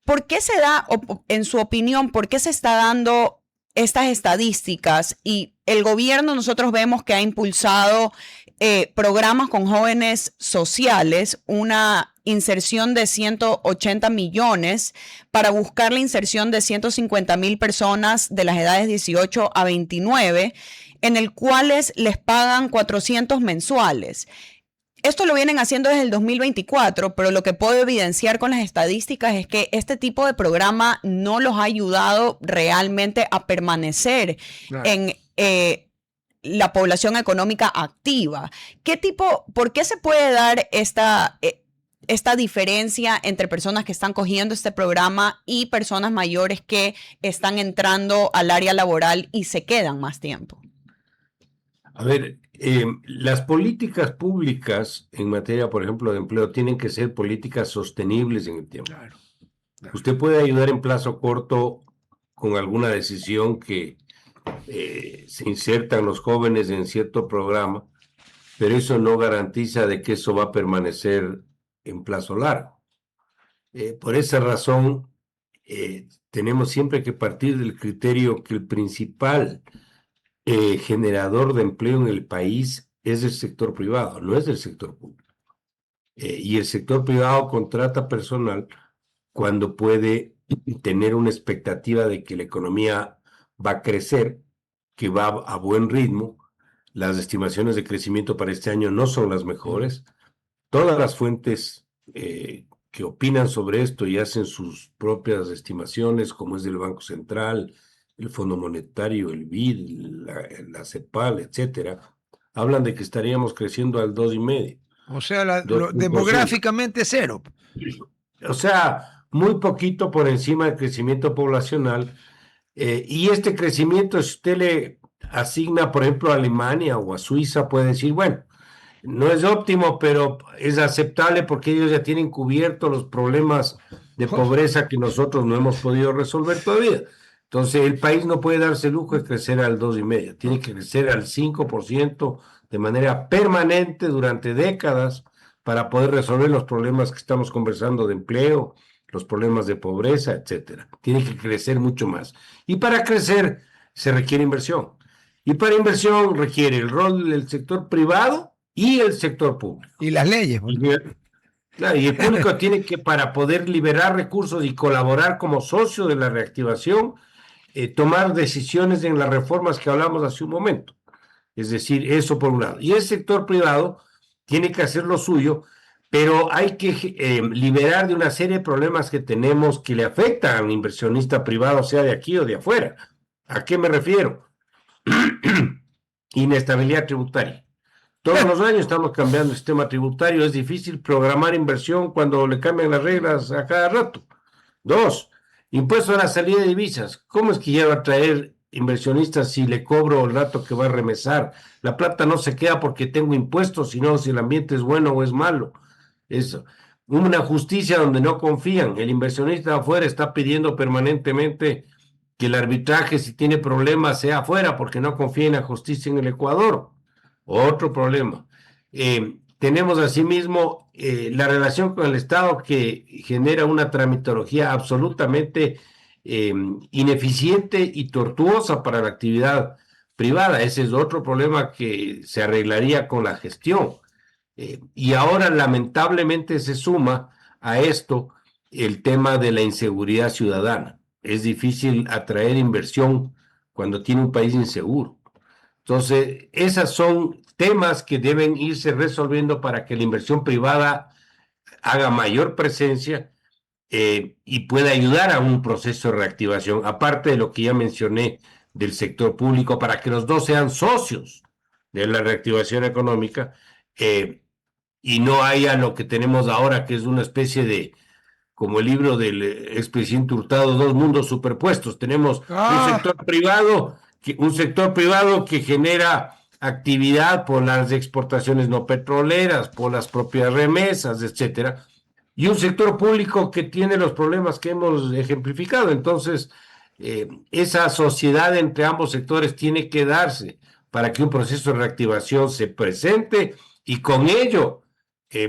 ¿Por qué se da, en su opinión, por qué se está dando estas estadísticas? Y el gobierno, nosotros vemos que ha impulsado programas con jóvenes sociales, una inserción de 180 millones para buscar la inserción de 150,000 personas de las edades 18 a 29, en el cuales les pagan 400 mensuales. Esto lo vienen haciendo desde el 2024, pero lo que puedo evidenciar con las estadísticas es que este tipo de programa no los ha ayudado realmente a permanecer en la población económica activa. ¿Por qué se puede dar esta diferencia entre personas que están cogiendo este programa y personas mayores que están entrando al área laboral y se quedan más tiempo? A ver, las políticas públicas en materia, por ejemplo, de empleo, tienen que ser políticas sostenibles en el tiempo. Claro. Usted puede ayudar en plazo corto con alguna decisión que se insertan los jóvenes en cierto programa, pero eso no garantiza de que eso va a permanecer en plazo largo. Por esa razón, tenemos siempre que partir del criterio que el principal generador de empleo en el país es el sector privado, no es el sector público. Y el sector privado contrata personal cuando puede tener una expectativa de que la economía va a crecer, que va a buen ritmo. Las estimaciones de crecimiento para este año no son las mejores. Todas las fuentes que opinan sobre esto y hacen sus propias estimaciones, como es del Banco Central, el Fondo Monetario, el BID, la CEPAL, etcétera, hablan de que estaríamos creciendo al 2,5%. O sea, demográficamente cero. O sea, muy poquito por encima del crecimiento poblacional. Y este crecimiento, si usted le asigna, por ejemplo, a Alemania o a Suiza, puede decir, bueno, no es óptimo, pero es aceptable porque ellos ya tienen cubiertos los problemas de pobreza que nosotros no hemos podido resolver todavía. Entonces, el país no puede darse el lujo de crecer al 2,5%, tiene que crecer al 5% de manera permanente durante décadas para poder resolver los problemas que estamos conversando de empleo, los problemas de pobreza, etcétera. Tiene que crecer mucho más. Y para crecer se requiere inversión. Y para inversión requiere el rol del sector privado y el sector público. Y las leyes. Claro, y el público tiene que, para poder liberar recursos y colaborar como socio de la reactivación, tomar decisiones en las reformas que hablamos hace un momento. Es decir, eso por un lado. Y el sector privado tiene que hacer lo suyo, pero hay que liberar de una serie de problemas que tenemos que le afectan a un inversionista privado, sea de aquí o de afuera. ¿A qué me refiero? Inestabilidad tributaria. Todos los años estamos cambiando el sistema tributario. Es difícil programar inversión cuando le cambian las reglas a cada rato. 2, impuesto a la salida de divisas. ¿Cómo es que ya va a traer inversionistas si le cobro el rato que va a remesar? La plata no se queda porque tengo impuestos, sino si el ambiente es bueno o es malo. Eso. Una justicia donde no confían. El inversionista de afuera está pidiendo permanentemente que el arbitraje, si tiene problemas, sea afuera porque no confía en la justicia en el Ecuador. Otro problema. Tenemos asimismo la relación con el Estado que genera una tramitología absolutamente ineficiente y tortuosa para la actividad privada. Ese es otro problema que se arreglaría con la gestión. Y ahora lamentablemente se suma a esto el tema de la inseguridad ciudadana. Es difícil atraer inversión cuando tiene un país inseguro. Entonces, esos son temas que deben irse resolviendo para que la inversión privada haga mayor presencia y pueda ayudar a un proceso de reactivación, aparte de lo que ya mencioné del sector público, para que los dos sean socios de la reactivación económica y no haya lo que tenemos ahora, que es una especie de, como el libro del expresidente Hurtado, dos mundos superpuestos. Tenemos un sector privado que genera actividad por las exportaciones no petroleras, por las propias remesas, etcétera, y un sector público que tiene los problemas que hemos ejemplificado. Entonces, esa sociedad entre ambos sectores tiene que darse para que un proceso de reactivación se presente y con ello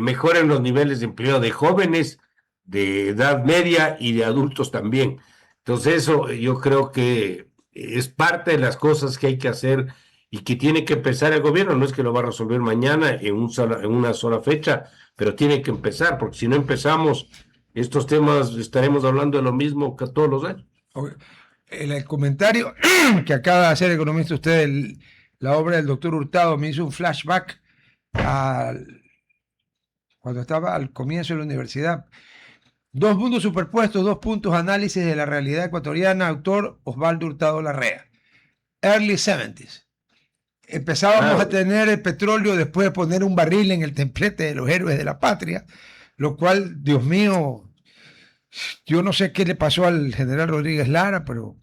mejoren los niveles de empleo de jóvenes, de edad media y de adultos también. Entonces eso yo creo que es parte de las cosas que hay que hacer y que tiene que empezar el gobierno. No es que lo va a resolver mañana en una sola fecha, pero tiene que empezar, porque si no empezamos estos temas estaremos hablando de lo mismo que todos los años. El comentario que acaba de hacer el economista usted, la obra del doctor Hurtado, me hizo un flashback cuando estaba al comienzo de la universidad. Dos mundos superpuestos, dos puntos, análisis de la realidad ecuatoriana, autor Osvaldo Hurtado Larrea. Early 70s. Empezábamos a tener el petróleo después de poner un barril en el templete de los héroes de la patria, lo cual, Dios mío, yo no sé qué le pasó al general Rodríguez Lara, pero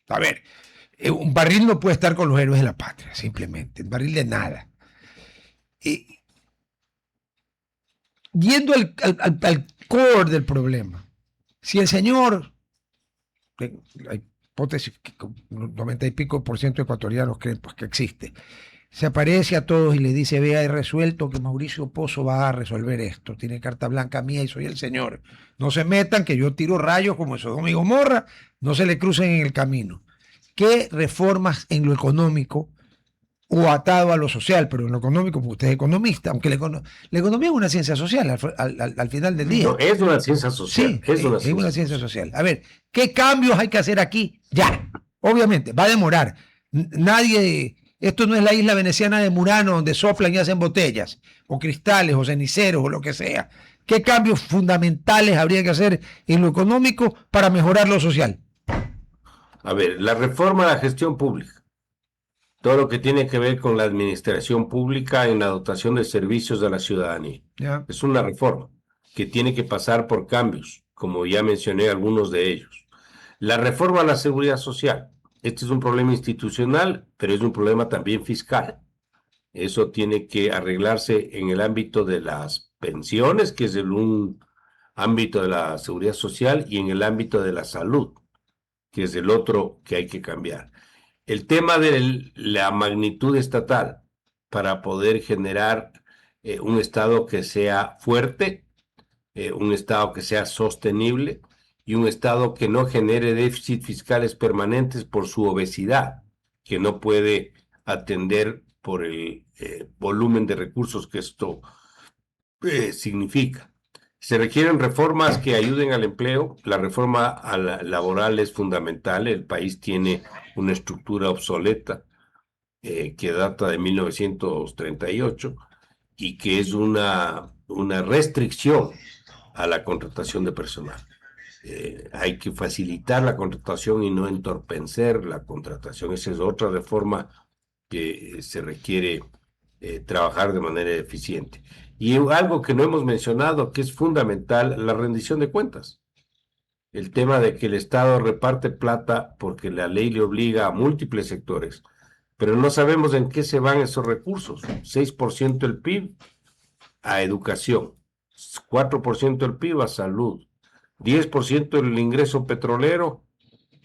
a ver, un barril no puede estar con los héroes de la patria, simplemente, un barril de nada. Y, yendo al core del problema, si el señor, la hipótesis que 90 y pico % de ecuatorianos creen pues, que existe, se aparece a todos y le dice, vea, he resuelto que Mauricio Pozo va a resolver esto, tiene carta blanca mía y soy el señor, no se metan que yo tiro rayos como Sodoma y Gomorra, no se le crucen en el camino. ¿Qué reformas en lo económico o atado a lo social, pero en lo económico, porque usted es economista, aunque la economía es una ciencia social al final del día? No, es una ciencia social. Sí, es una ciencia social. A ver, ¿qué cambios hay que hacer aquí? Ya, obviamente, va a demorar. Nadie, esto no es la isla veneciana de Murano donde soplan y hacen botellas, o cristales, o ceniceros, o lo que sea. ¿Qué cambios fundamentales habría que hacer en lo económico para mejorar lo social? A ver, la reforma de la gestión pública. Todo lo que tiene que ver con la administración pública en la dotación de servicios a la ciudadanía. Ya. Es una reforma que tiene que pasar por cambios, como ya mencioné algunos de ellos. La reforma a la seguridad social. Este es un problema institucional, pero es un problema también fiscal. Eso tiene que arreglarse en el ámbito de las pensiones, que es un ámbito de la seguridad social, y en el ámbito de la salud, que es el otro que hay que cambiar. El tema de la magnitud estatal para poder generar un Estado que sea fuerte, un Estado que sea sostenible y un Estado que no genere déficits fiscales permanentes por su obesidad, que no puede atender por el volumen de recursos que esto significa. Se requieren reformas que ayuden al empleo. La reforma laboral es fundamental. El país tiene una estructura obsoleta que data de 1938 y que es una restricción a la contratación de personal. Hay que facilitar la contratación y no entorpecer la contratación. Esa es otra reforma que se requiere trabajar de manera eficiente. Y algo que no hemos mencionado, que es fundamental, la rendición de cuentas. El tema de que el Estado reparte plata porque la ley le obliga a múltiples sectores, pero no sabemos en qué se van esos recursos. 6% del PIB a educación, 4% del PIB a salud, 10% del ingreso petrolero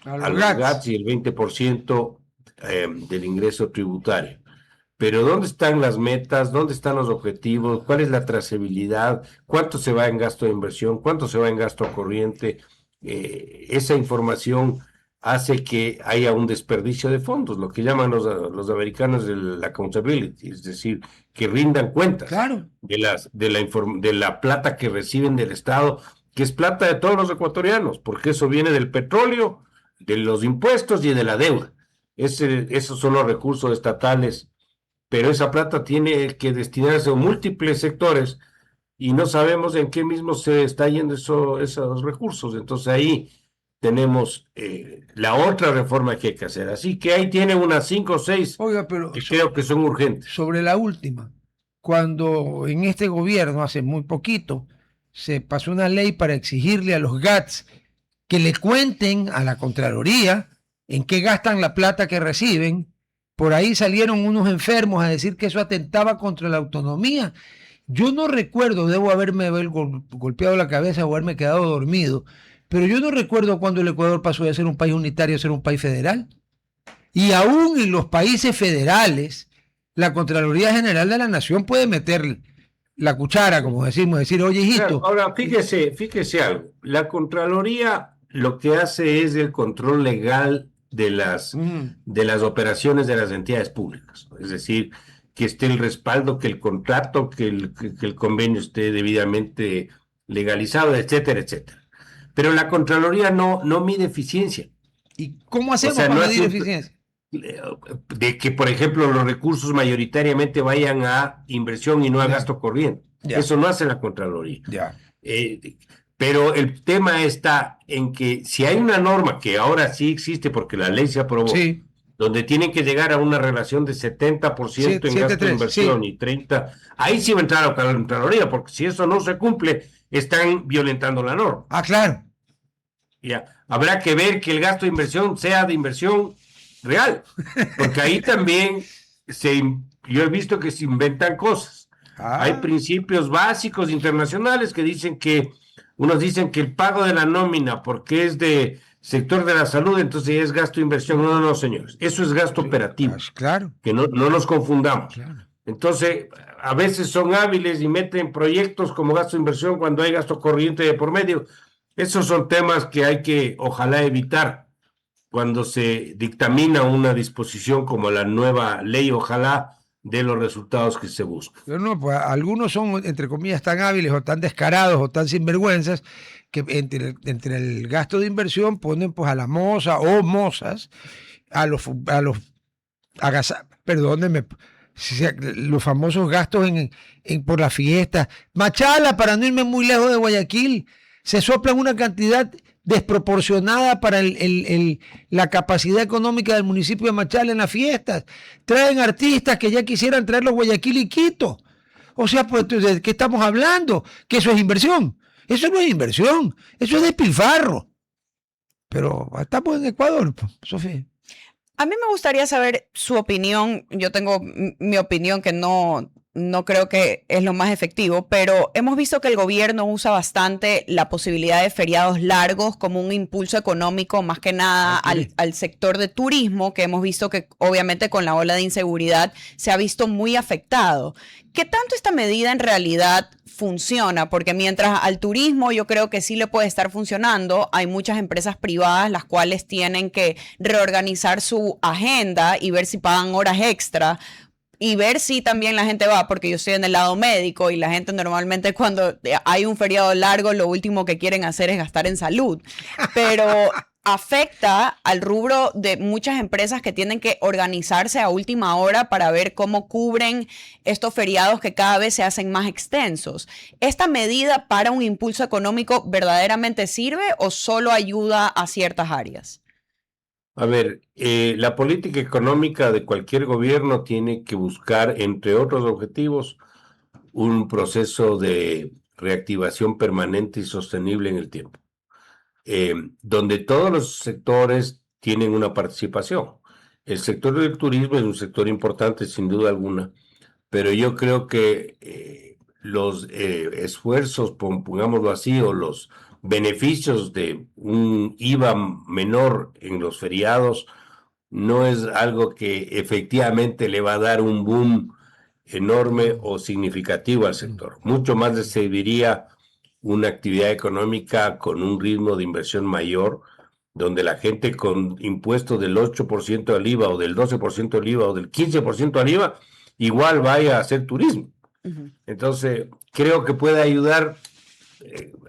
a los GATS y el 20% del ingreso tributario. Pero ¿dónde están las metas? ¿Dónde están los objetivos? ¿Cuál es la trazabilidad? ¿Cuánto se va en gasto de inversión? ¿Cuánto se va en gasto corriente? esa información hace que haya un desperdicio de fondos, lo que llaman los americanos el accountability, es decir, que rindan cuentas Claro. de la plata que reciben del Estado, que es plata de todos los ecuatorianos, porque eso viene del petróleo, de los impuestos y de la deuda. Esos son los recursos estatales, pero esa plata tiene que destinarse a múltiples sectores y no sabemos en qué mismo se está yendo esos recursos. Entonces ahí tenemos la otra reforma que hay que hacer. Así que ahí tiene unas 5 o 6 Oiga, pero que creo que son urgentes. sobre la última, cuando en este gobierno, hace muy poquito, se pasó una ley para exigirle a los GATS que le cuenten a la Contraloría en qué gastan la plata que reciben, por ahí salieron unos enfermos a decir que eso atentaba contra la autonomía. Yo no recuerdo, debo haberme golpeado la cabeza o haberme quedado dormido, pero yo no recuerdo cuando el Ecuador pasó de ser un país unitario a ser un país federal. Y aún en los países federales, la Contraloría General de la Nación puede meter la cuchara, como decimos, decir, oye, hijito. Claro, ahora, fíjese algo. La Contraloría lo que hace es el control legal de las operaciones de las entidades públicas. Es decir, que esté el respaldo, que el contrato, que el convenio esté debidamente legalizado, etcétera, etcétera. Pero la Contraloría no mide eficiencia. ¿Y cómo hacemos O sea, para no medir hace eficiencia? de que, por ejemplo, los recursos mayoritariamente vayan a inversión y no a Ya. gasto corriente. Ya. Eso no hace la Contraloría. Ya. Pero el tema está en que si hay una norma que ahora sí existe porque la ley se aprobó, Sí. donde tienen que llegar a una relación de 70% en gasto de 7-3, inversión sí. y 30%, ahí sí va a entrar la Contraloría, porque si eso no se cumple, están violentando la norma. Ah, claro. Ya. Habrá que ver que el gasto de inversión sea de inversión real, porque ahí también yo he visto que se inventan cosas. Hay principios básicos internacionales que dicen unos dicen que el pago de la nómina, porque es de sector de la salud, entonces es gasto de inversión. No, señores, eso es gasto operativo. Claro. Que no nos confundamos. Claro. Entonces, a veces son hábiles y meten proyectos como gasto de inversión cuando hay gasto corriente de por medio. Esos son temas que hay que, ojalá, evitar cuando se dictamina una disposición como la nueva ley, ojalá de los resultados que se buscan. Pero no, pues algunos son, entre comillas, tan hábiles o tan descarados o tan sinvergüenzas que entre el gasto de inversión ponen pues a la moza o mozas, perdónenme, los famosos gastos por la fiesta. Machala, para no irme muy lejos de Guayaquil, se soplan una cantidad desproporcionada para la capacidad económica del municipio de Machala en las fiestas. Traen artistas que ya quisieran traerlos a Guayaquil y Quito. O sea, pues, ¿de qué estamos hablando? Que eso es inversión. Eso no es inversión, eso es despilfarro. Pero estamos en Ecuador, Sofía. A mí me gustaría saber su opinión. Yo tengo mi opinión que no creo que es lo más efectivo, pero hemos visto que el gobierno usa bastante la posibilidad de feriados largos como un impulso económico, más que nada al sector de turismo, que hemos visto que obviamente con la ola de inseguridad se ha visto muy afectado. ¿Qué tanto esta medida en realidad funciona? Porque mientras al turismo yo creo que sí le puede estar funcionando, hay muchas empresas privadas las cuales tienen que reorganizar su agenda y ver si pagan horas extra y ver si también la gente va, porque yo estoy en el lado médico y la gente normalmente cuando hay un feriado largo lo último que quieren hacer es gastar en salud, pero afecta al rubro de muchas empresas que tienen que organizarse a última hora para ver cómo cubren estos feriados que cada vez se hacen más extensos. ¿Esta medida para un impulso económico verdaderamente sirve o solo ayuda a ciertas áreas? A ver, la política económica de cualquier gobierno tiene que buscar, entre otros objetivos, un proceso de reactivación permanente y sostenible en el tiempo, donde todos los sectores tienen una participación. El sector del turismo es un sector importante, sin duda alguna, pero yo creo que los esfuerzos, pongámoslo así, o los beneficios de un IVA menor en los feriados no es algo que efectivamente le va a dar un boom enorme o significativo al sector. Mucho más le serviría una actividad económica con un ritmo de inversión mayor, donde la gente con impuestos del 8% al IVA o del 12% al IVA o del 15% al IVA, igual vaya a hacer turismo. Entonces, creo que puede ayudar,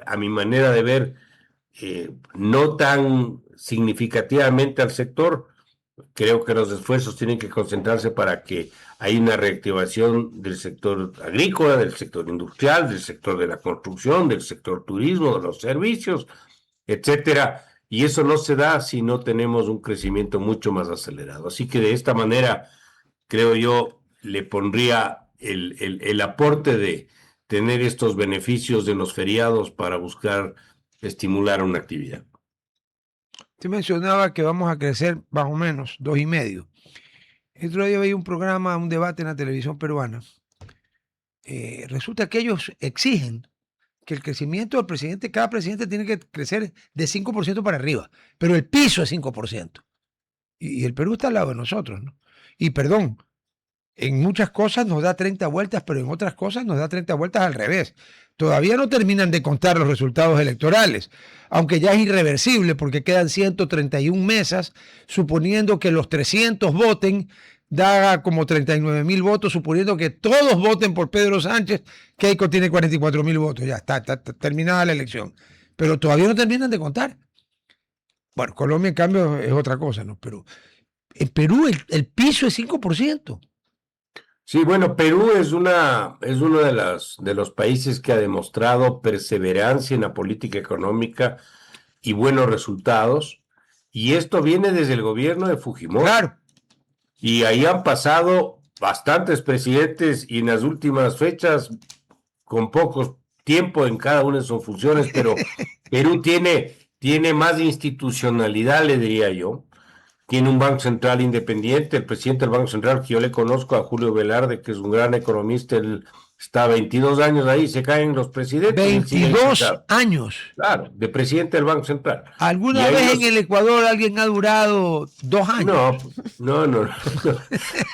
a mi manera de ver, no tan significativamente al sector. Creo que los esfuerzos tienen que concentrarse para que haya una reactivación del sector agrícola, del sector industrial, del sector de la construcción, del sector turismo, de los servicios, etcétera. Y eso no se da si no tenemos un crecimiento mucho más acelerado. Así que de esta manera, creo yo, le pondría el aporte de tener estos beneficios de los feriados para buscar estimular una actividad. Usted mencionaba que vamos a crecer más o menos 2,5. El otro día veía un programa, un debate en la televisión peruana. Resulta que ellos exigen que el crecimiento del presidente, cada presidente tiene que crecer de 5% para arriba, pero el piso es 5%. Y el Perú está al lado de nosotros, ¿no? Y perdón, en muchas cosas nos da 30 vueltas, pero en otras cosas nos da 30 vueltas al revés. Todavía no terminan de contar los resultados electorales, aunque ya es irreversible porque quedan 131 mesas, suponiendo que los 300 voten, da como 39,000 votos, suponiendo que todos voten por Pedro Sánchez, Keiko tiene 44,000 votos, ya está terminada la elección. Pero todavía no terminan de contar. Bueno, Colombia en cambio es otra cosa, ¿no? Pero en Perú el piso es 5%. Sí, bueno, Perú es uno de los países que ha demostrado perseverancia en la política económica y buenos resultados, y esto viene desde el gobierno de Fujimori. Claro. Y ahí han pasado bastantes presidentes y en las últimas fechas, con poco tiempo en cada una de sus funciones, pero Perú tiene más institucionalidad, le diría yo. Tiene un Banco Central independiente, el presidente del Banco Central, que yo le conozco, a Julio Velarde, que es un gran economista, él está 22 años ahí, se caen los presidentes. 22 años. Claro, de presidente del Banco Central. ¿Alguna vez en el Ecuador alguien ha durado 2 años? No.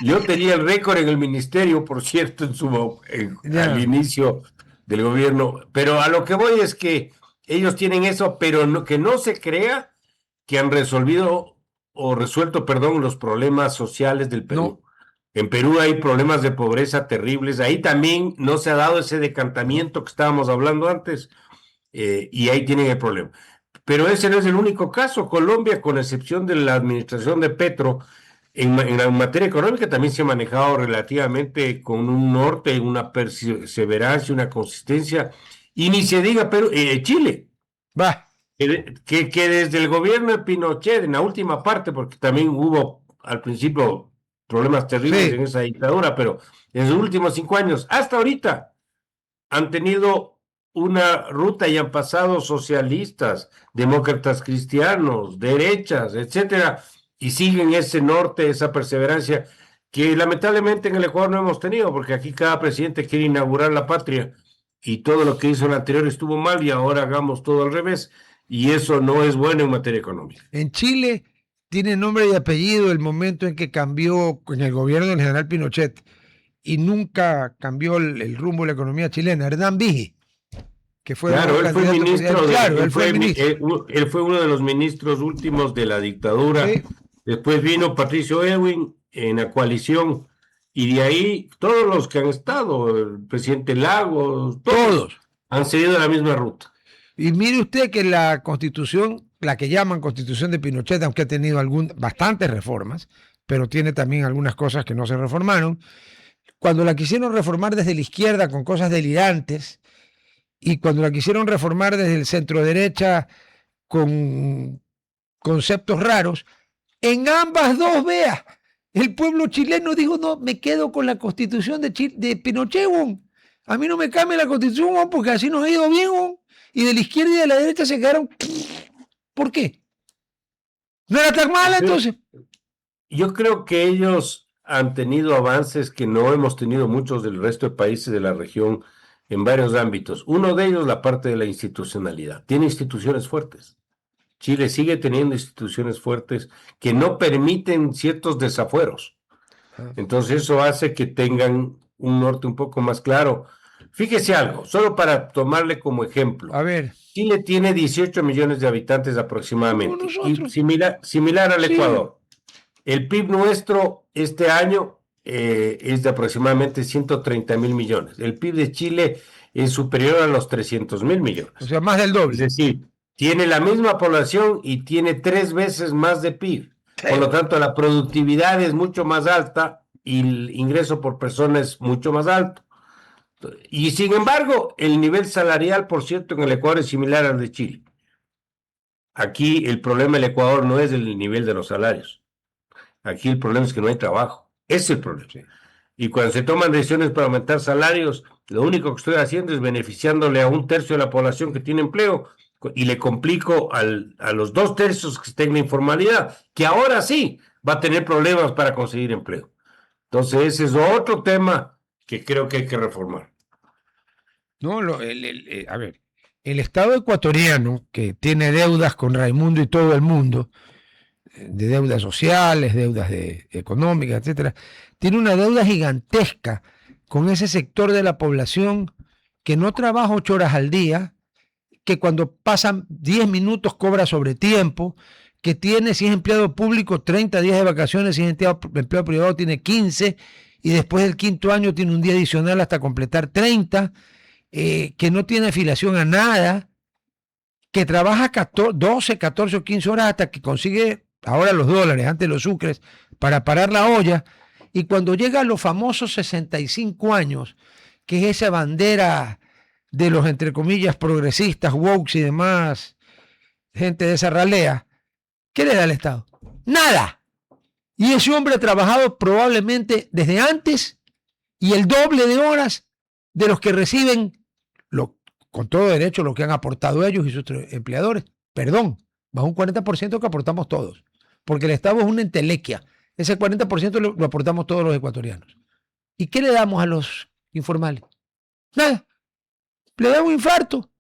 Yo tenía el récord en el ministerio, por cierto, al inicio del gobierno, pero a lo que voy es que ellos tienen eso, pero que no se crea que han resuelto, los problemas sociales del Perú. No. En Perú hay problemas de pobreza terribles. Ahí también no se ha dado ese decantamiento que estábamos hablando antes, y ahí tienen el problema. Pero ese no es el único caso. Colombia, con excepción de la administración de Petro, en materia económica también se ha manejado relativamente con un norte, una perseverancia, una consistencia. Y ni se diga Chile. Va. Que desde el gobierno de Pinochet, en la última parte, porque también hubo al principio problemas terribles en esa dictadura, pero en los últimos 5 años, hasta ahorita, han tenido una ruta y han pasado socialistas, demócratas cristianos, derechas, etcétera, y siguen ese norte, esa perseverancia, que lamentablemente en el Ecuador no hemos tenido, porque aquí cada presidente quiere inaugurar la patria, y todo lo que hizo el anterior estuvo mal, y ahora hagamos todo al revés. Y eso no es bueno en materia económica. En Chile tiene nombre y apellido el momento en que cambió en el gobierno del general Pinochet y nunca cambió el rumbo de la economía chilena. Hernán Vigi, que fue él fue ministro. Él fue uno de los ministros últimos de la dictadura. Sí. Después vino Patricio Ewing en la coalición y de ahí todos los que han estado, el presidente Lagos, todos han seguido la misma ruta. Y mire usted que la constitución, la que llaman constitución de Pinochet, aunque ha tenido bastantes reformas, pero tiene también algunas cosas que no se reformaron, cuando la quisieron reformar desde la izquierda con cosas delirantes y cuando la quisieron reformar desde el centro derecha con conceptos raros, en ambas dos, vea, el pueblo chileno dijo, no, me quedo con la constitución de Pinochet, a mí no me cambia la constitución, porque así nos ha ido bien, y de la izquierda y de la derecha se quedaron. ¿Por qué? ¿No era tan mala entonces? Yo creo que ellos han tenido avances que no hemos tenido muchos del resto de países de la región en varios ámbitos. Uno de ellos, la parte de la institucionalidad. Tiene instituciones fuertes. Chile sigue teniendo instituciones fuertes que no permiten ciertos desafueros. Entonces eso hace que tengan un norte un poco más claro. Fíjese algo, solo para tomarle como ejemplo. A ver, Chile tiene 18 millones de habitantes como aproximadamente, y nosotros. similar al Sí. Ecuador. El PIB nuestro este año es de aproximadamente 130.000 millones. El PIB de Chile es superior a los 300.000 millones. O sea, más del Es doble. decir, tiene la misma población y tiene 3 veces más de PIB. Por lo tanto, la productividad es mucho más alta y el ingreso por persona es mucho más alto. Y sin embargo, el nivel salarial, por cierto, en el Ecuador es similar al de Chile. Aquí el problema del Ecuador no es el nivel de los salarios. Aquí el problema es que no hay trabajo. Ese es el problema. Sí. Y cuando se toman decisiones para aumentar salarios, lo único que estoy haciendo es beneficiándole a 1/3 de la población que tiene empleo y le complico a los 2/3 que estén en la informalidad, que ahora sí va a tener problemas para conseguir empleo. Entonces, ese es otro tema que creo que hay que reformar. No, a ver, el Estado ecuatoriano, que tiene deudas con Raimundo y todo el mundo, de deudas sociales, deudas económicas, etcétera, tiene una deuda gigantesca con ese sector de la población que no trabaja 8 horas al día, que cuando pasan 10 minutos cobra sobre tiempo, que tiene, si es empleado público, 30 días de vacaciones, si es empleado privado tiene 15, y después del 5.º año tiene un día adicional hasta completar 30, que no tiene afiliación a nada, que trabaja 12, 14 o 15 horas hasta que consigue ahora los dólares, antes los sucres, para parar la olla, y cuando llega a los famosos 65 años, que es esa bandera de los, entre comillas, progresistas, wokes y demás, gente de esa ralea, ¿qué le da el Estado? Nada. Y ese hombre ha trabajado probablemente desde antes y el doble de horas de los que reciben, con todo derecho, lo que han aportado ellos y sus empleadores. Perdón, más un 40% que aportamos todos, porque el Estado es una entelequia. Ese 40% lo aportamos todos los ecuatorianos. ¿Y qué le damos a los informales? Nada. Le da un infarto.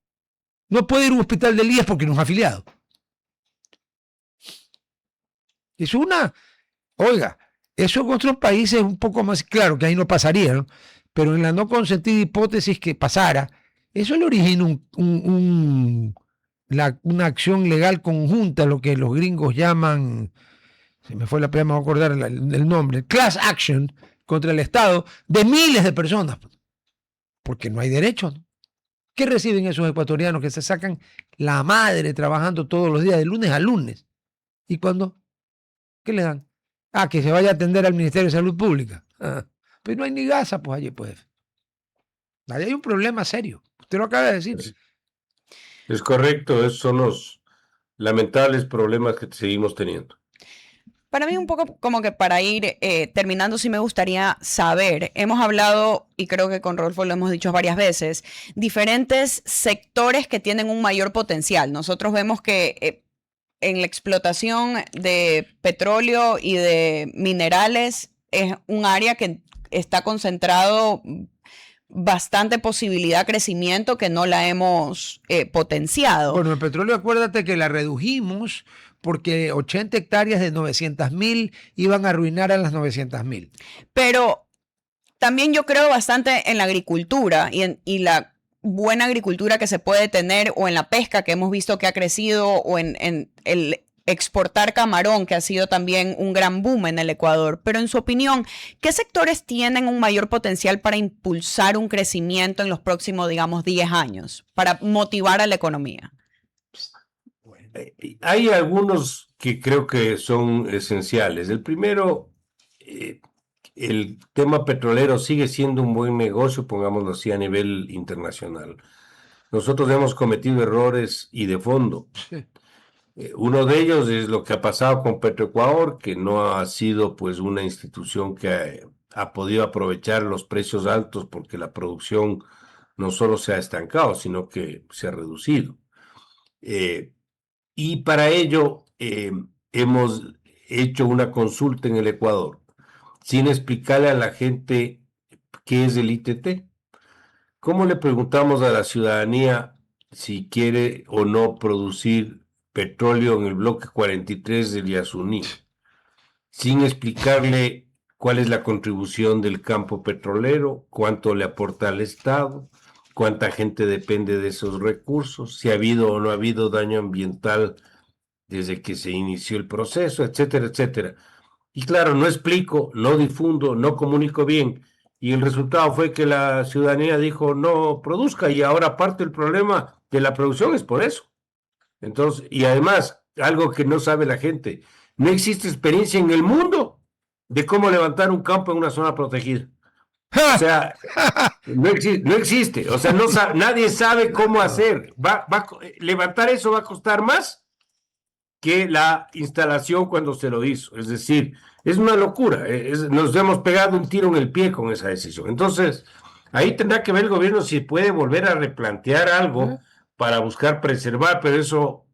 No puede ir a un hospital del IES porque no es afiliado. Es una... Oiga, eso en otros países es un poco más claro, que ahí no pasaría, ¿no? Pero en la no consentida hipótesis que pasara, eso le origina una acción legal conjunta, lo que los gringos llaman, se me fue la palabra, me voy a acordar el nombre, class action contra el Estado de miles de personas, porque no hay derechos, ¿no? ¿Qué reciben esos ecuatorianos que se sacan la madre trabajando todos los días, de lunes a lunes? ¿Y cuándo? ¿Qué le dan? Ah, que se vaya a atender al Ministerio de Salud Pública. Pero no hay ni gasa, pues allí, pues. Ahí hay un problema serio. Usted lo acaba de decir. Es correcto, esos son los lamentables problemas que seguimos teniendo. Para mí un poco como que para ir terminando, sí me gustaría saber, hemos hablado, y creo que con Rodolfo lo hemos dicho varias veces, diferentes sectores que tienen un mayor potencial. Nosotros vemos que en la explotación de petróleo y de minerales es un área que está concentrado bastante posibilidad de crecimiento que no la hemos potenciado. Bueno, el petróleo, acuérdate que la redujimos porque 80 hectáreas de 900.000 iban a arruinar a las 900.000. Pero también yo creo bastante en la agricultura y la buena agricultura que se puede tener, o en la pesca que hemos visto que ha crecido, o en el exportar camarón, que ha sido también un gran boom en el Ecuador. Pero en su opinión, ¿qué sectores tienen un mayor potencial para impulsar un crecimiento en los próximos, digamos, 10 años, para motivar a la economía? Hay algunos que creo que son esenciales. El primero, el tema petrolero sigue siendo un buen negocio, pongámoslo así, a nivel internacional. Nosotros hemos cometido errores y de fondo. Sí. Uno de ellos es lo que ha pasado con Petroecuador, que no ha sido pues una institución que ha podido aprovechar los precios altos, porque la producción no solo se ha estancado, sino que se ha reducido. Y para ello hemos hecho una consulta en el Ecuador, sin explicarle a la gente qué es el ITT. ¿Cómo le preguntamos a la ciudadanía si quiere o no producir petróleo en el bloque 43 del Yasuní, sin explicarle cuál es la contribución del campo petrolero, cuánto le aporta al Estado, cuánta gente depende de esos recursos, si ha habido o no ha habido daño ambiental desde que se inició el proceso, etcétera, etcétera. Y claro, no explico, no difundo, no comunico bien. Y el resultado fue que la ciudadanía dijo no produzca, y ahora parte del problema de la producción es por eso. Entonces, y además, algo que no sabe la gente, no existe experiencia en el mundo de cómo levantar un campo en una zona protegida. O sea, no existe. O sea, nadie sabe cómo hacer. Levantar eso va a costar más que la instalación cuando se lo hizo. Es decir, es una locura. Nos hemos pegado un tiro en el pie con esa decisión. Entonces, ahí tendrá que ver el gobierno si puede volver a replantear algo para buscar preservar, pero eso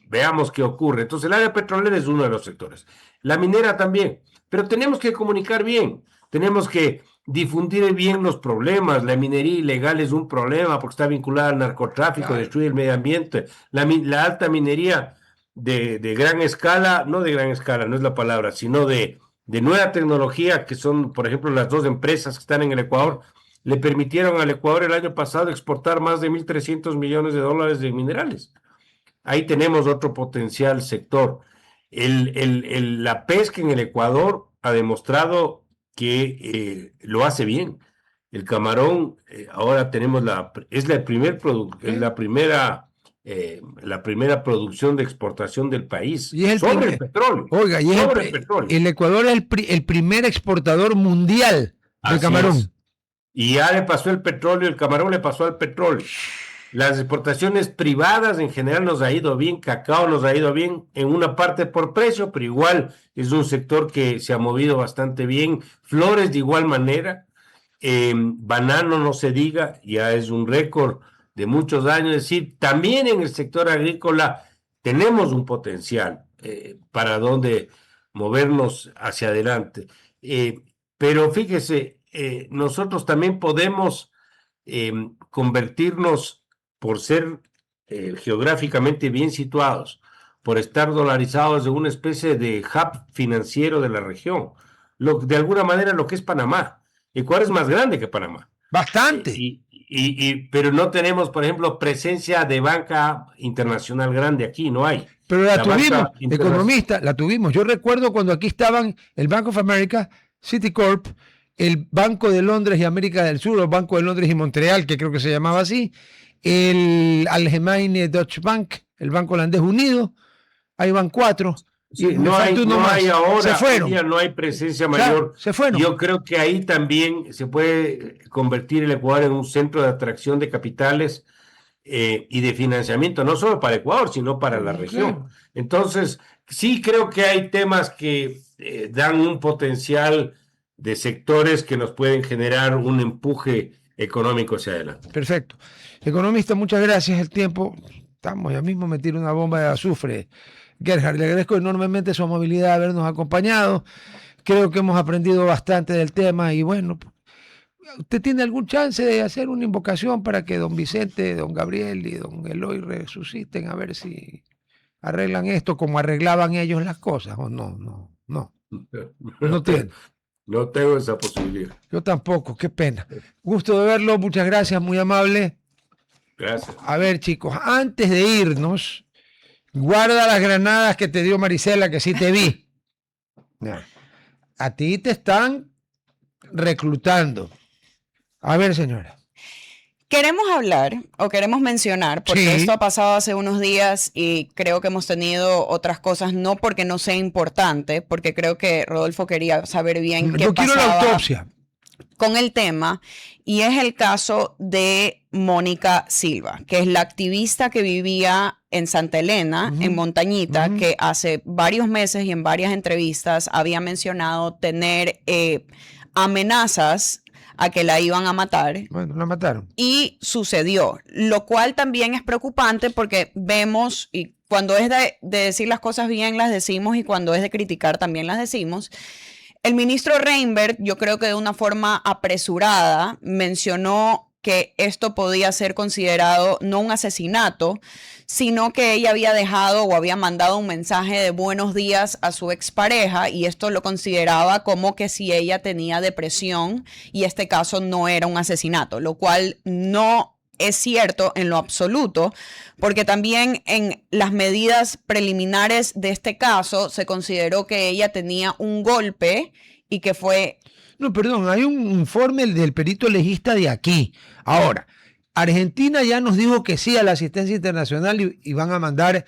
veamos qué ocurre. Entonces, el área petrolera es uno de los sectores. La minera también. Pero tenemos que comunicar bien. Tenemos que difundir bien los problemas. La minería ilegal es un problema porque está vinculada al narcotráfico, destruye el medio ambiente. La alta minería de gran escala, no de gran escala, no es la palabra, sino de nueva tecnología, que son, por ejemplo, las dos empresas que están en el Ecuador, le permitieron al Ecuador el año pasado exportar más de 1.300 millones de dólares de minerales. Ahí tenemos otro potencial sector. La pesca en el Ecuador ha demostrado que lo hace bien. El camarón, ahora tenemos la primera producción de exportación del país Y es sobre el petróleo. Oiga, y el Ecuador es el primer exportador mundial de Así camarón. es. Y ya le pasó el petróleo, el camarón le pasó al petróleo. Las exportaciones privadas en general nos ha ido bien, cacao nos ha ido bien, en una parte por precio, pero igual es un sector que se ha movido bastante bien. Flores de igual manera, banano no se diga, ya es un récord de muchos años. Es decir, también en el sector agrícola tenemos un potencial para donde movernos hacia adelante. Pero fíjese, nosotros también podemos convertirnos, por ser geográficamente bien situados, por estar dolarizados, de una especie de hub financiero de la región. De alguna manera lo que es Panamá. Ecuador es más grande que Panamá. Bastante. Pero no tenemos, por ejemplo, presencia de banca internacional grande aquí, no hay. Pero la banca tuvimos, internacional- economista, la tuvimos. Yo recuerdo cuando aquí estaban el Bank of America, Citicorp, el Banco de Londres y América del Sur, o Banco de Londres y Montreal, que creo que se llamaba así, el Allgemeine Deutsche Bank, el Banco Holandés Unido, ahí van 4. Sí, no hay ahora, Se fueron. hoy día no hay presencia O sea, mayor. se fueron. Yo creo que ahí también se puede convertir el Ecuador en un centro de atracción de capitales y de financiamiento, no solo para Ecuador, sino para la región. Claro. Entonces, sí creo que hay temas que dan un potencial de sectores que nos pueden generar un empuje económico hacia adelante. Perfecto. Economista, muchas gracias. El tiempo, estamos ya mismo, me tiro una bomba de azufre. Gerhard, le agradezco enormemente su amabilidad de habernos acompañado. Creo que hemos aprendido bastante del tema y bueno, ¿usted tiene algún chance de hacer una invocación para que don Vicente, don Gabriel y don Eloy resuciten, a ver si arreglan esto como arreglaban ellos las cosas? ¿O no? No tiene. No tengo esa posibilidad. Yo tampoco, qué pena. Gusto de verlo, muchas gracias, muy amable. Gracias. A ver, chicos, antes de irnos, guarda las granadas que te dio Marisela, que sí te vi. Ya. A ti te están reclutando. A ver, señora. Queremos hablar o queremos mencionar, porque Sí. esto ha pasado hace unos días y creo que hemos tenido otras cosas, no porque no sea importante, porque creo que Rodolfo quería saber bien qué Yo quiero la pasaba autopsia. con el tema, y es el caso de Mónica Silva, que es la activista que vivía en Santa Elena, en Montañita, que hace varios meses y en varias entrevistas había mencionado tener amenazas a que la iban a matar. Bueno, la mataron. Y sucedió, lo cual también es preocupante porque vemos, y cuando es de decir las cosas bien las decimos y cuando es de criticar también las decimos. El ministro Reinberg, yo creo que de una forma apresurada, mencionó que esto podía ser considerado no un asesinato, sino que ella había dejado o había mandado un mensaje de buenos días a su expareja y esto lo consideraba como que si ella tenía depresión y este caso no era un asesinato, lo cual no es cierto en lo absoluto, porque también en las medidas preliminares de este caso se consideró que ella tenía un golpe y que fue... No, perdón, hay un informe del perito legista de aquí. Ahora, Argentina ya nos dijo que sí a la asistencia internacional y van a mandar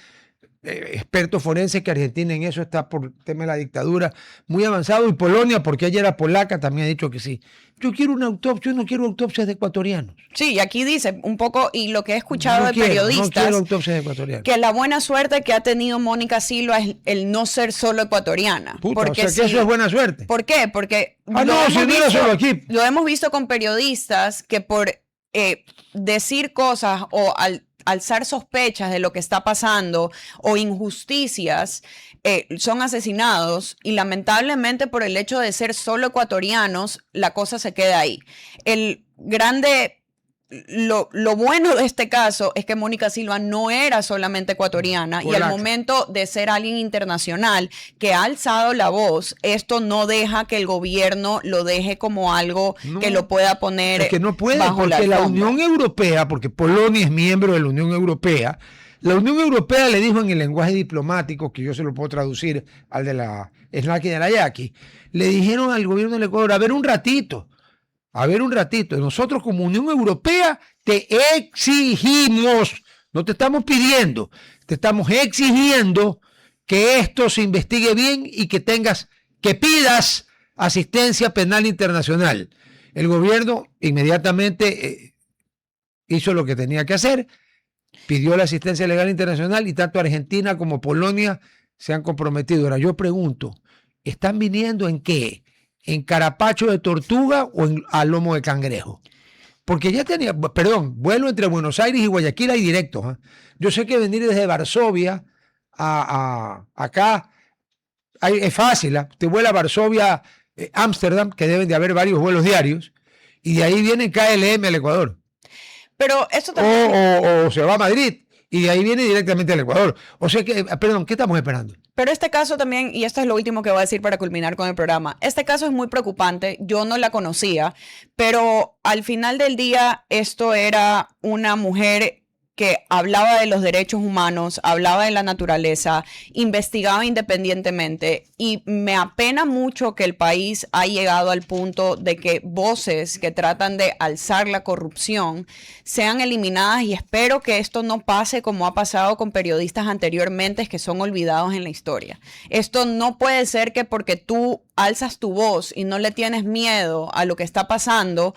expertos forenses, que Argentina en eso está por el tema de la dictadura muy avanzado, y Polonia, porque ella era polaca, también ha dicho que sí. Yo quiero una autopsia, yo no quiero autopsias de ecuatorianos. Sí, y aquí dice un poco, y lo que he escuchado de periodistas, no quiero autopsias de ecuatorianos. que la buena suerte que ha tenido Mónica Silva es el no ser solo ecuatoriana. Puta, porque o sea que eso es buena suerte. ¿Por qué? Porque lo hemos visto con periodistas que por decir cosas o alzar sospechas de lo que está pasando o injusticias, son asesinados, y lamentablemente por el hecho de ser solo ecuatorianos, la cosa se queda ahí. Lo bueno de este caso es que Mónica Silva no era solamente ecuatoriana, y al momento de ser alguien internacional que ha alzado la voz, esto no deja que el gobierno lo deje como algo que lo pueda poner. Es que no puede, bajo porque la alfombra. Unión Europea, porque Polonia es miembro de la Unión Europea, la Unión Europea le dijo en el lenguaje diplomático, que yo se lo puedo traducir al de la Snaki de la Yaqui, le dijeron al gobierno del Ecuador, a ver un ratito, nosotros como Unión Europea te exigimos, no te estamos pidiendo, te estamos exigiendo que esto se investigue bien y que pidas asistencia penal internacional. El gobierno inmediatamente hizo lo que tenía que hacer, pidió la asistencia legal internacional, y tanto Argentina como Polonia se han comprometido. Ahora yo pregunto, ¿están viniendo en qué? ¿En carapacho de tortuga o a lomo de cangrejo? Porque ya tenía, vuelo entre Buenos Aires y Guayaquil hay directos. ¿Eh? Yo sé que venir desde Varsovia a acá es fácil. ¿Eh? Te vuela a Varsovia, Ámsterdam, que deben de haber varios vuelos diarios, y de ahí viene KLM al Ecuador. Pero esto también... o se va a Madrid y de ahí viene directamente al Ecuador. O sea que, ¿qué estamos esperando? Pero este caso también, y esto es lo último que voy a decir para culminar con el programa, este caso es muy preocupante, yo no la conocía, pero al final del día esto era una mujer que hablaba de los derechos humanos, hablaba de la naturaleza, investigaba independientemente, y me apena mucho que el país ha llegado al punto de que voces que tratan de alzar la corrupción sean eliminadas, y espero que esto no pase como ha pasado con periodistas anteriormente que son olvidados en la historia. Esto no puede ser que porque tú alzas tu voz y no le tienes miedo a lo que está pasando,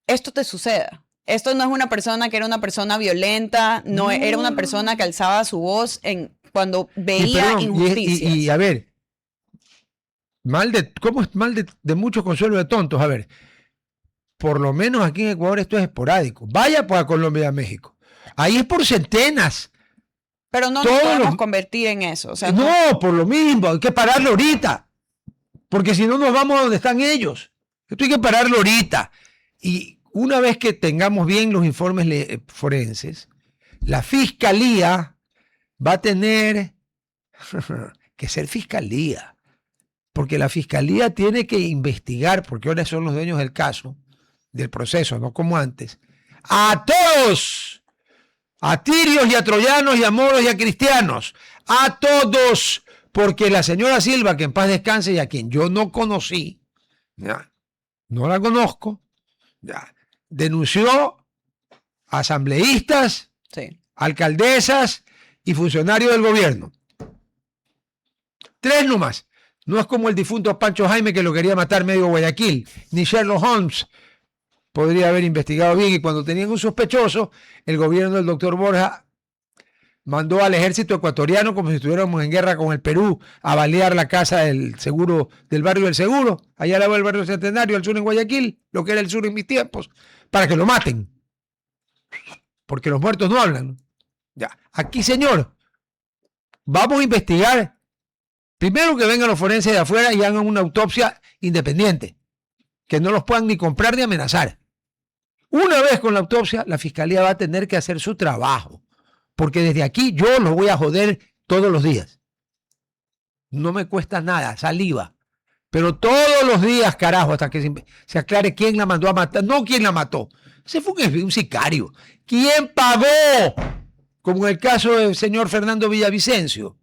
esto te suceda. Esto no es una persona que era una persona violenta, no era una persona que alzaba su voz cuando veía injusticias. Y a ver, ¿cómo es mal de muchos consuelo de tontos? A ver, por lo menos aquí en Ecuador esto es esporádico. Vaya pues a Colombia y a México. Ahí es por centenas. Pero no nos podemos convertir en eso. O sea, no, por lo mismo, hay que pararlo ahorita. Porque si no nos vamos a donde están ellos. Esto hay que pararlo ahorita. Y una vez que tengamos bien los informes forenses, la fiscalía va a tener que ser fiscalía, porque la fiscalía tiene que investigar, porque ahora son los dueños del caso, del proceso, no como antes, a todos, a tirios y a troyanos y a moros y a cristianos, a todos, porque la señora Silva, que en paz descanse, y a quien yo no conocí, ¿ya? No la conozco, ¿ya? Denunció a asambleístas, sí, alcaldesas y funcionarios del gobierno. 3 nomás. No es como el difunto Pancho Jaime, que lo quería matar medio Guayaquil, ni Sherlock Holmes podría haber investigado bien, y cuando tenían un sospechoso, el gobierno del doctor Borja mandó al ejército ecuatoriano, como si estuviéramos en guerra con el Perú, a balear la casa del seguro, del barrio del Seguro, allá al lado del barrio Centenario, al sur en Guayaquil, lo que era el sur en mis tiempos, para que lo maten. Porque los muertos no hablan. Ya. Aquí, señor, vamos a investigar. Primero que vengan los forenses de afuera y hagan una autopsia independiente, que no los puedan ni comprar ni amenazar. Una vez con la autopsia, la fiscalía va a tener que hacer su trabajo, porque desde aquí yo los voy a joder todos los días. No me cuesta nada, saliva. Pero todos los días, carajo, hasta que se aclare quién la mandó a matar. No quién la mató. Ese fue un sicario. ¿Quién pagó? Como en el caso del señor Fernando Villavicencio,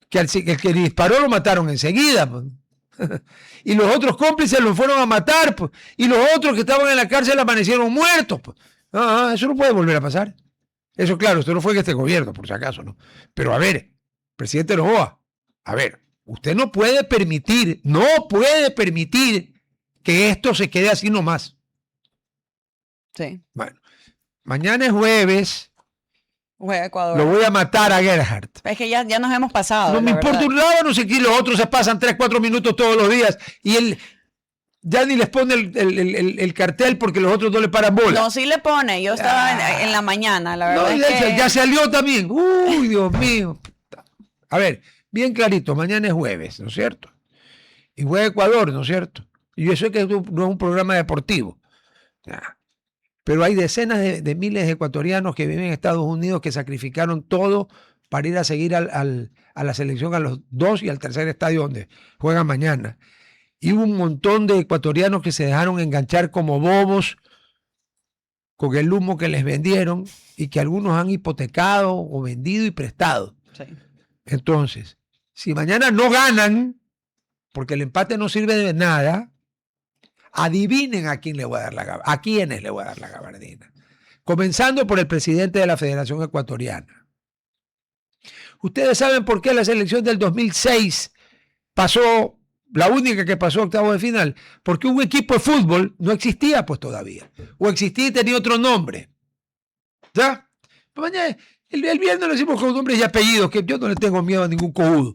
que el que disparó lo mataron enseguida. Pues. Y los otros cómplices los fueron a matar. Pues. Y los otros que estaban en la cárcel amanecieron muertos. Pues. Eso no puede volver a pasar. Eso, claro, esto no fue en este gobierno, por si acaso, ¿no? Pero a ver, presidente Noboa, a ver, usted no puede permitir que esto se quede así nomás. Sí. Bueno, mañana es jueves. Juega Ecuador. Lo voy a matar a Gerhard. Es que ya nos hemos pasado. No me importa un lado, no sé qué, los otros se pasan 3-4 minutos todos los días y él ya ni les pone el cartel porque los otros no le paran bola. No, sí le pone. Yo estaba en la mañana, la verdad. No, ya salió también. Uy, Dios mío. A ver, bien clarito, mañana es jueves, ¿no es cierto? Y juega Ecuador, ¿no es cierto? Y yo sé que no es un programa deportivo. Pero hay decenas de miles de ecuatorianos que viven en Estados Unidos que sacrificaron todo para ir a seguir a la selección a los 2 y al tercer estadio donde juegan mañana. Y hubo un montón de ecuatorianos que se dejaron enganchar como bobos con el humo que les vendieron y que algunos han hipotecado o vendido y prestado. Sí. Entonces, si mañana no ganan, porque el empate no sirve de nada, adivinen a quién le voy a dar a quiénes le voy a dar la gabardina. Comenzando por el presidente de la Federación Ecuatoriana. Ustedes saben por qué la selección del 2006 pasó, la única que pasó a octavos de final, porque un equipo de fútbol no existía pues todavía, o existía y tenía otro nombre. ¿Ya? Pues mañana, el viernes lo decimos con nombres y apellidos, que yo no le tengo miedo a ningún cojudo.